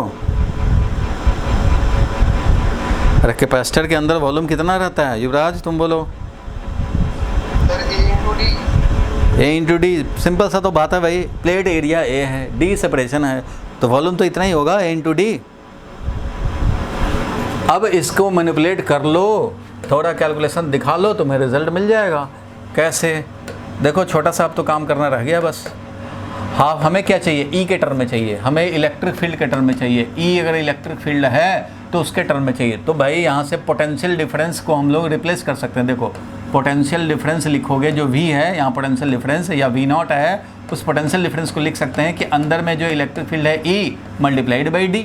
अरे कैपेसिटर के अंदर वॉल्यूम कितना रहता है, युवराज तुम बोलो। A इंटू डी, सिंपल सा तो बात है भाई, प्लेट एरिया A है, D सेपरेशन है, तो वॉल्यूम तो इतना ही होगा, A इंटू डी। अब इसको मैनिपुलेट कर लो, थोड़ा कैलकुलेशन दिखा लो, तुम्हें रिजल्ट मिल जाएगा। कैसे, देखो छोटा सा अब तो काम करना रह गया बस। हाँ, हमें क्या चाहिए, E के टर्म में चाहिए, हमें इलेक्ट्रिक फील्ड के टर्म में चाहिए। E अगर इलेक्ट्रिक फील्ड है तो उसके टर्म में चाहिए, तो भाई यहाँ से पोटेंशियल डिफरेंस को हम लोग रिप्लेस कर सकते हैं। देखो पोटेंशियल डिफरेंस लिखोगे, जो V है यहाँ पोटेंशियल डिफरेंस या V0 है, उस पोटेंशियल डिफरेंस को लिख सकते हैं कि अंदर में जो इलेक्ट्रिक फील्ड है E multiplied by D।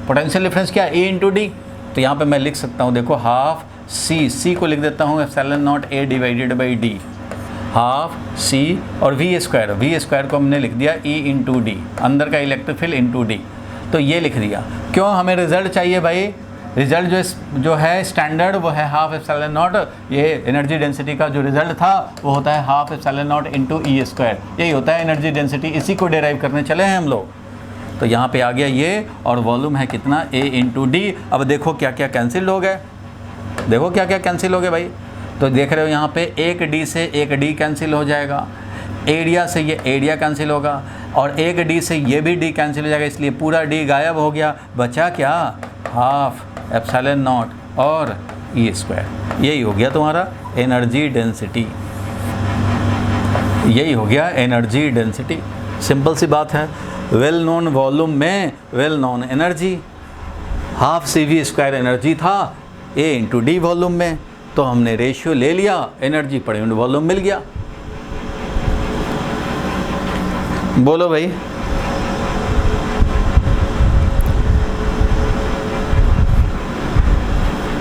Potential difference क्या है, E इंटू डी। तो यहाँ पे मैं लिख सकता हूँ, देखो हाफ C को लिख देता हूँ ε0A divided by D, half C और V² को हमने लिख दिया E इंटू डी, अंदर का इलेक्ट्रिक फील्ड इंटू डी, तो ये लिख दिया। क्यों, हमें रिजल्ट चाहिए भाई, रिजल्ट जो है स्टैंडर्ड वो है हाफ ε0, ये एनर्जी डेंसिटी का जो रिजल्ट था वो होता है हाफ ε0 इंटू E², यही होता है एनर्जी डेंसिटी, इसी को डेराइव करने चले हैं हम लोग। तो यहाँ पे आ गया ये, और वॉल्यूम है कितना, A इंटू डी। अब देखो क्या क्या कैंसिल हो गए, देखो क्या क्या कैंसिल हो गए भाई, तो देख रहे हो यहाँ पे एक D से एक D कैंसिल हो जाएगा, एरिया से ये एरिया कैंसिल होगा, और एक D से ये भी D कैंसिल हो जाएगा, इसलिए पूरा D गायब हो गया, बचा क्या, हाफ ε0 और E²। यही हो गया तुम्हारा एनर्जी डेंसिटी, यही हो गया एनर्जी डेंसिटी। सिंपल सी बात है, वेल नोन वॉल्यूम में well known energy, half CV² energy था A इंटू डी वॉल्यूम में, तो हमने रेशियो ले लिया, एनर्जी पर यूनिट वॉल्यूम मिल गया। बोलो भाई,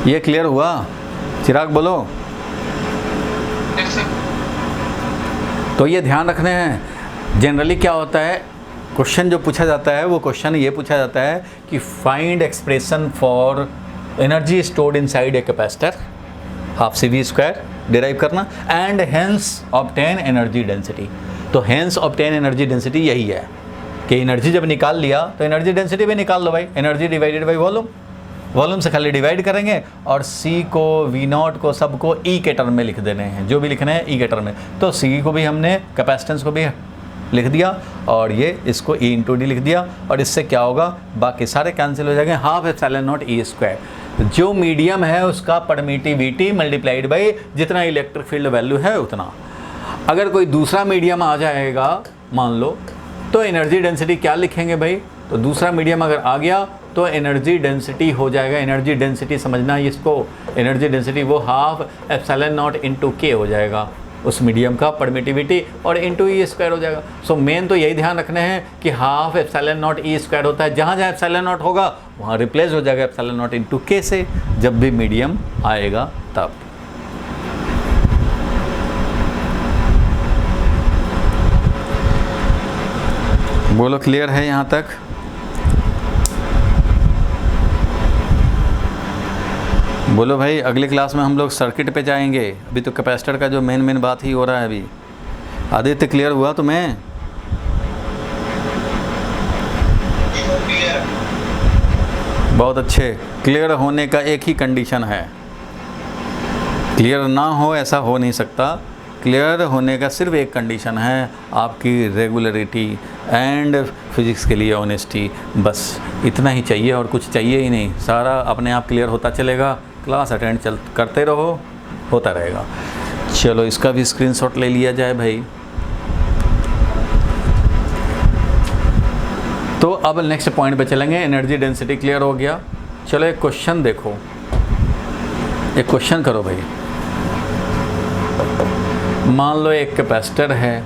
ये क्लियर हुआ, चिराग बोलो। तो ये ध्यान रखने हैं, जनरली क्या होता है, क्वेश्चन जो पूछा जाता है वो क्वेश्चन ये पूछा जाता है कि find expression for energy stored inside a capacitor, half CV² derive करना, and hence obtain energy density. तो हेंस ऑब्टेन एनर्जी डेंसिटी यही है कि एनर्जी जब निकाल लिया तो एनर्जी डेंसिटी भी निकाल लो भाई, energy divided by volume, volume से खाली डिवाइड करेंगे, और C को V0 को सबको E के टर्म में लिख देने हैं, जो भी लिखना है E के टर्म में। तो C को भी हमने कैपेसिटेंस को भी लिख दिया, और ये इसको E इंटू डी लिख दिया, और इससे क्या होगा, बाकी सारे कैंसिल हो जाएंगे, हाफ ε0 E²। जो मीडियम है उसका परमिटिविटी मल्टीप्लाइड बाई जितना इलेक्ट्रिक फील्ड वैल्यू है उतना। अगर कोई दूसरा मीडियम आ जाएगा, मान लो तो एनर्जी डेंसिटी क्या लिखेंगे भाई, तो दूसरा मीडियम अगर आ गया तो एनर्जी डेंसिटी हो जाएगा, एनर्जी डेंसिटी समझना है इसको, एनर्जी डेंसिटी वो हाफ एप्सिलॉन नॉट इनटू के हो जाएगा उस मीडियम का परमिटिविटी, और इनटू ई स्क्वायर हो जाएगा। सो मेन तो यही ध्यान रखना है कि half epsilon not E square होता है, जहाँ जहाँ एप्सिलॉन नॉट होगा वहाँ रिप्लेस हो जाएगा एप्सिलॉन नॉट इनटू के से, जब भी मीडियम आएगा तब। बोलो क्लियर है यहाँ तक? बोलो भाई, अगली क्लास में हम लोग सर्किट पे जाएंगे, अभी तो कैपेसिटर का जो मेन बात ही हो रहा है अभी। आदित्य क्लियर हुआ तुम्हें? बहुत अच्छे। क्लियर होने का एक ही कंडीशन है, क्लियर ना हो ऐसा हो नहीं सकता। क्लियर होने का सिर्फ एक कंडीशन है, आपकी रेगुलरिटी एंड फिजिक्स के लिए ऑनेस्टी, बस इतना ही चाहिए और कुछ चाहिए ही नहीं। सारा अपने आप क्लियर होता चलेगा, क्लास अटेंड करते रहो, होता रहेगा। चलो इसका भी स्क्रीनशॉट ले लिया जाए भाई। तो अब नेक्स्ट पॉइंट पे चलेंगे, एनर्जी डेंसिटी क्लियर हो गया। चलो एक क्वेश्चन देखो, एक क्वेश्चन करो भाई। मान लो एक कैपेसिटर है,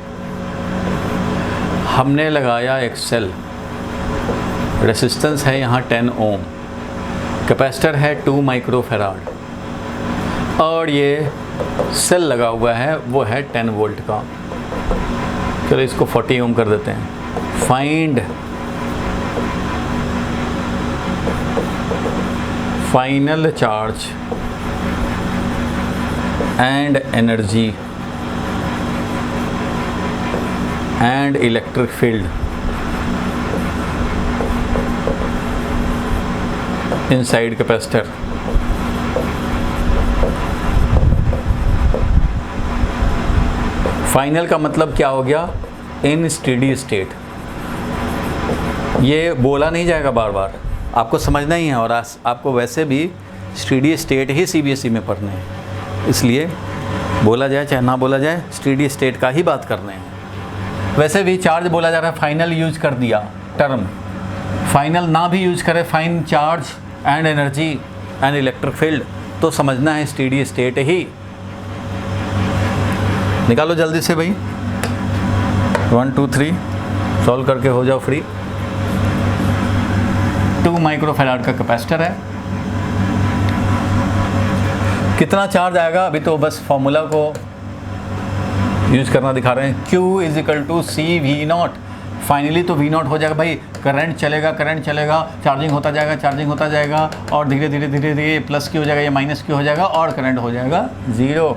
हमने लगाया एक सेल, रेसिस्टेंस है यहाँ 10 ओम, कैपेसिटर है 2 माइक्रोफैराड, और ये सेल लगा हुआ है वो है 10 वोल्ट का। चलो इसको 40 ओम कर देते हैं। Find final charge and energy and electric field inside capacitor. Final का मतलब क्या हो गया? इन स्टेडी स्टेट। ये बोला नहीं जाएगा बार बार, आपको समझना ही है, और आपको वैसे भी स्टेडी स्टेट ही सीबीएसई में पढ़ने हैं, इसलिए बोला जाए चाहे ना बोला जाए स्टेडी स्टेट का ही बात करने हैं। वैसे भी चार्ज बोला जा रहा है, फाइनल यूज कर दिया टर्म, फाइनल ना भी यूज करे, fine charge and energy and electric field, तो समझना है स्टेडी स्टेट ही। निकालो जल्दी से भाई, 1 2 3 सॉल्व करके हो जाओ फ्री। 2 माइक्रोफैराड का कैपेसिटर है, कितना चार्ज आएगा अभी तो बस फॉर्मूला को यूज करना दिखा रहे हैं। Q is equal to C V naught. Finally तो वी नॉट हो जाएगा भाई, करंट चलेगा, चार्जिंग होता जाएगा, और धीरे धीरे प्लस Q हो जाएगा, ये माइनस Q हो जाएगा, और करंट हो जाएगा 0।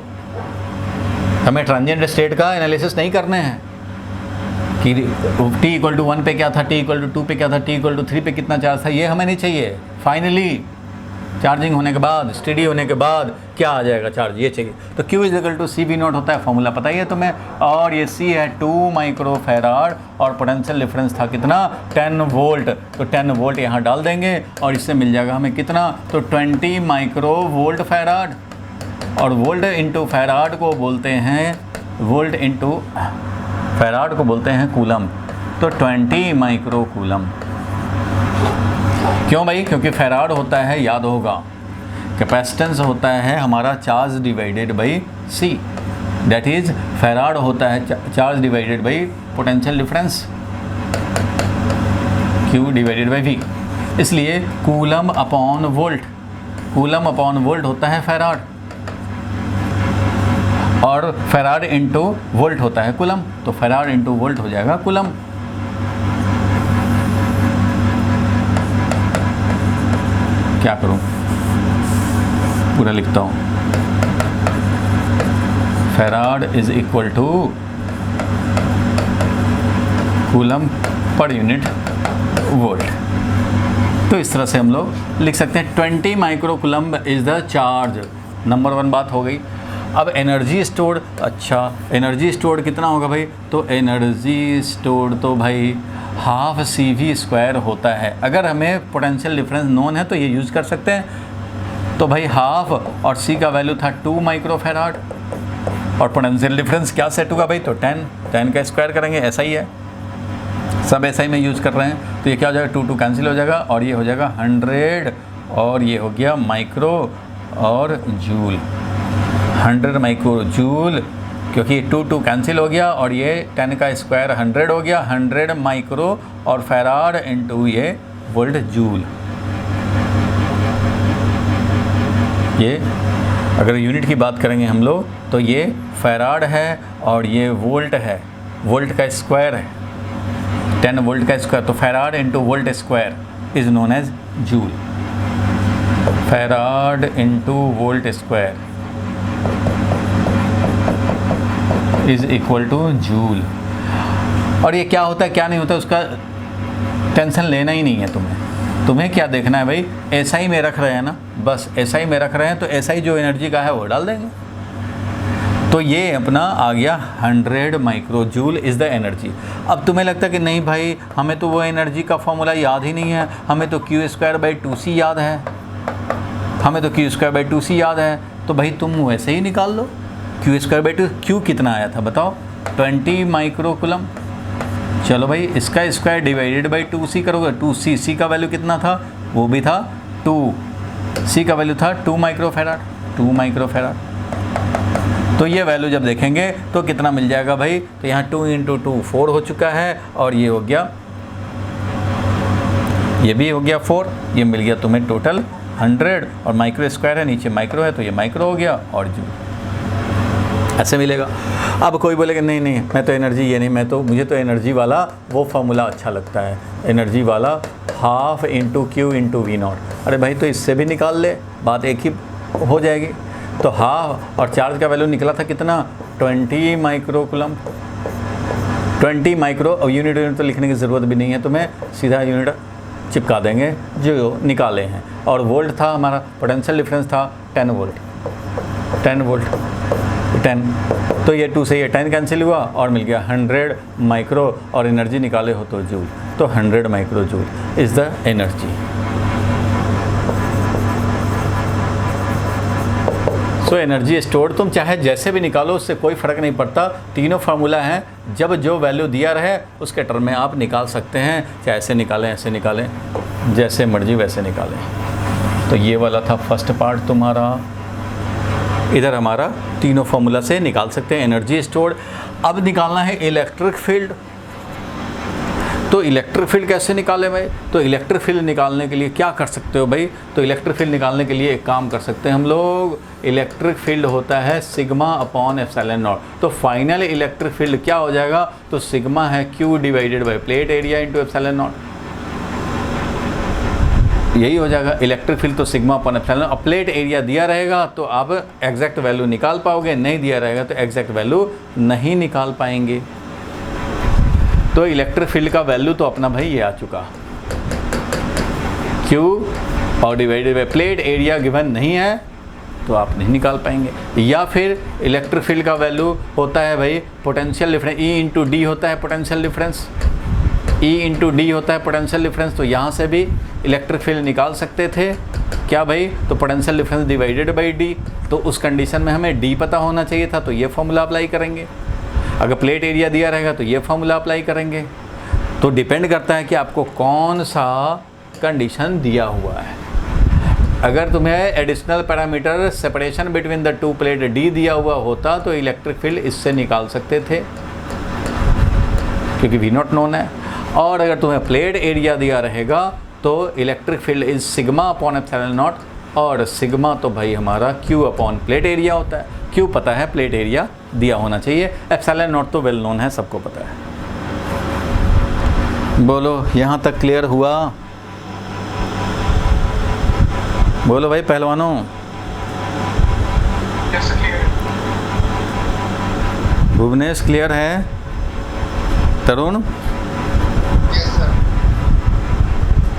हमें ट्रांजिएंट स्टेट का एनालिसिस नहीं करने हैं कि t इक्वल टू 1 पे क्या था, t इक्वल टू 2 पे क्या था, t इक्वल टू 3 पे कितना चार्ज था, ये हमें नहीं चाहिए। फाइनली चार्जिंग होने के बाद, स्टेडी होने के बाद क्या आ जाएगा चार्ज, ये चाहिए। तो Q is equal to C V naught होता है, फॉर्मूला पता ही है तुम्हें, और ये C है 2 माइक्रोफैराड, और पोटेंशियल डिफरेंस था कितना, 10 वोल्ट। तो 10 वोल्ट यहाँ डाल देंगे और इससे मिल जाएगा हमें कितना, तो 20 माइक्रो वोल्ट फैराड, और वोल्ट इंटू फैराड को बोलते हैं, वोल्ट इंटू फैराड को बोलते हैं कूलम, तो 20 माइक्रो कूलम। क्यों भाई? क्योंकि फैराड होता है, याद होगा, कैपेसिटेंस होता है हमारा charge divided by C, that is farad होता है charge divided by potential difference Q divided by V, इसलिए coulomb upon volt, coulomb upon volt होता है फैराड, और फैराड इंटू वोल्ट होता है कूलम, तो फैराड इंटू वोल्ट हो जाएगा कूलम। क्या करूं, पूरा लिखता हूं, farad is equal to coulomb per unit volt. तो इस तरह से हम लोग लिख सकते हैं 20 micro coulomb is the charge. Number 1 बात हो गई। अब एनर्जी स्टोर्ड, अच्छा एनर्जी स्टोर्ड कितना होगा भाई, तो एनर्जी स्टोर्ड तो भाई हाफ CV² होता है। अगर हमें पोटेंशियल डिफरेंस नोन है तो ये यूज़ कर सकते हैं। तो भाई हाफ, और C का वैल्यू था 2 माइक्रोफैराड, और पोटेंशियल डिफरेंस क्या सेट होगा भाई, तो 10 का स्क्वायर करेंगे, ऐसा ही है। सब SI में यूज़ कर रहे हैं, तो ये क्या हो जाएगा, 2 कैंसिल हो जाएगा और ये हो जाएगा 100 और ये हो गया माइक्रो और जूल, 100 माइक्रो जूल, क्योंकि 2 कैंसिल हो गया और ये 10 का स्क्वायर 100 हो गया, 100 माइक्रो और फैराड इनटू ये वोल्ट जूल। ये अगर यूनिट की बात करेंगे हम लोग तो ये फैराड है और ये वोल्ट है, वोल्ट का स्क्वायर है, 10 वोल्ट का स्क्वायर, तो farad into volt square is known as joule, farad into volt square is equal to joule. और ये क्या होता है क्या नहीं होता उसका टेंशन लेना ही नहीं है तुम्हें क्या देखना है भाई, SI में रख रहे हैं ना, बस SI में रख रहे हैं तो SI जो एनर्जी का है वो डाल देंगे। तो ये अपना आ गया 100 micro joule is the energy. अब तुम्हें लगता है कि नहीं भाई हमें तो वो एनर्जी का फॉर्मूला याद ही नहीं है, हमें तो Q²/2C याद है, हमें तो Q²/2C याद है, तो भाई तुम वैसे ही निकाल लो। Q²/2 Q कितना आया था बताओ, 20 माइक्रो कूलम। चलो भाई इसका स्क्वायर डिवाइडेड बाई 2C करोगे, 2C, C का वैल्यू कितना था, वो भी था 2, C का वैल्यू था 2 माइक्रोफैराड, 2 माइक्रोफैराड। तो ये वैल्यू जब देखेंगे तो कितना मिल जाएगा भाई, तो यहाँ 2 × 2 4 हो चुका है और ये हो गया, ये भी हो गया 4, ये मिल गया तुम्हें टोटल 100 और माइक्रो स्क्वायर है, नीचे माइक्रो है तो ये माइक्रो हो गया और जूल ऐसे मिलेगा। अब कोई बोलेगा नहीं नहीं मैं तो एनर्जी ये नहीं, मुझे तो एनर्जी वाला वो फार्मूला अच्छा लगता है, एनर्जी वाला 12 × Q × V0। अरे भाई तो इससे भी निकाल ले, बात एक ही हो जाएगी। तो हाफ और चार्ज का वैल्यू निकला था कितना, 20 माइक्रो कूलम, 20 माइक्रो। और यूनिट तो लिखने की ज़रूरत भी नहीं है तुम्हें, सीधा यूनिट चिपका देंगे जो निकाले हैं। और वोल्ट था हमारा, पोटेंशियल डिफरेंस था 10 वोल्ट, 10 वोल्ट 10, तो ये 2 से ये 10 कैंसिल हुआ और मिल गया 100 माइक्रो और एनर्जी निकाले हो तो जूल, तो 100 micro joule is the energy. So energy stored तुम चाहे जैसे भी निकालो उससे कोई फ़र्क नहीं पड़ता, तीनों फार्मूला हैं, जब जो वैल्यू दिया रहे उसके टर्म में आप निकाल सकते हैं, चाहे ऐसे निकालें ऐसे निकालें, जैसे मर्जी वैसे निकालें। तो ये वाला था फर्स्ट पार्ट तुम्हारा, इधर हमारा तीनों फार्मूला से निकाल सकते हैं एनर्जी स्टोर्ड। अब निकालना है इलेक्ट्रिक फील्ड। तो इलेक्ट्रिक फील्ड कैसे निकालें भाई, तो इलेक्ट्रिक फील्ड निकालने के लिए क्या कर सकते हो भाई, तो इलेक्ट्रिक फील्ड निकालने के लिए एक काम कर सकते हैं हम लोग, इलेक्ट्रिक फील्ड होता है σ/ε0। तो फाइनल इलेक्ट्रिक फील्ड क्या हो जाएगा, तो सिग्मा है Q divided by plate area into ε0, यही हो जाएगा इलेक्ट्रिक फील्ड। तो σ/ε0, अब प्लेट एरिया दिया रहेगा तो आप एग्जैक्ट वैल्यू निकाल पाओगे, नहीं दिया रहेगा तो एग्जैक्ट वैल्यू नहीं निकाल पाएंगे। तो इलेक्ट्रिक फील्ड का वैल्यू तो अपना भाई ये आ चुका, Q और divided by plate area given नहीं है तो आप नहीं निकाल पाएंगे। या फिर इलेक्ट्रिक फील्ड का वैल्यू होता है भाई पोटेंशियल डिफरेंस, E × D होता है पोटेंशियल डिफरेंस, E × D होता है पोटेंशियल डिफरेंस। तो यहाँ से भी इलेक्ट्रिक फील्ड निकाल सकते थे क्या भाई, तो potential difference divided by D। तो उस कंडीशन में हमें D पता होना चाहिए था, तो ये फॉर्मूला अप्लाई करेंगे। अगर प्लेट एरिया दिया रहेगा तो ये फॉर्मूला अप्लाई करेंगे। तो डिपेंड करता है कि आपको कौन सा कंडीशन दिया हुआ है। अगर तुम्हें additional parameter separation between the to plate D दिया हुआ होता तो इलेक्ट्रिक फील्ड इससे निकाल सकते थे क्योंकि V0 नोन है। और अगर तुम्हें प्लेट एरिया दिया रहेगा तो इलेक्ट्रिक फील्ड इज σ/ε0, और सिग्मा तो भाई हमारा Q/ प्लेट एरिया होता है। Q पता है, प्लेट एरिया दिया होना चाहिए, ε0 तो वेल नोन है, सबको पता है। बोलो यहाँ तक क्लियर हुआ, बोलो भाई पहलवानों। भुवनेश क्लियर है, तरुण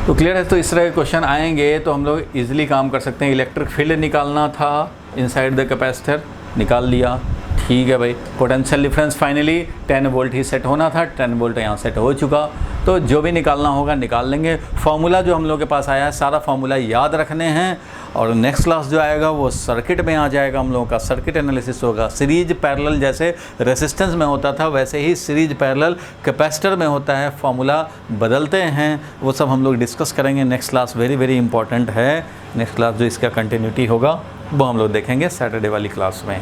तो क्लियर है। तो इस तरह के क्वेश्चन आएंगे तो हम लोग इजीली काम कर सकते हैं। इलेक्ट्रिक फील्ड निकालना था इनसाइड द कैपेसिटर, निकाल लिया, ठीक है भाई। पोटेंशियल डिफरेंस फाइनली 10 वोल्ट ही सेट होना था, 10 वोल्ट यहाँ सेट हो चुका। तो जो भी निकालना होगा निकाल लेंगे। फार्मूला जो हम लोग के पास आया है सारा फार्मूला याद रखने हैं और नेक्स्ट क्लास जो आएगा वो सर्किट में आ जाएगा, हम लोगों का सर्किट एनालिसिस होगा। सीरीज पैरेलल जैसे रेसिस्टेंस में होता था वैसे ही सीरीज पैरेलल कैपेसिटर में होता है, फॉर्मूला बदलते हैं, वो सब हम लोग डिस्कस करेंगे next class. Very very important है नेक्स्ट क्लास, जो इसका कंटिन्यूटी होगा वो हम लोग देखेंगे सैटरडे वाली क्लास में।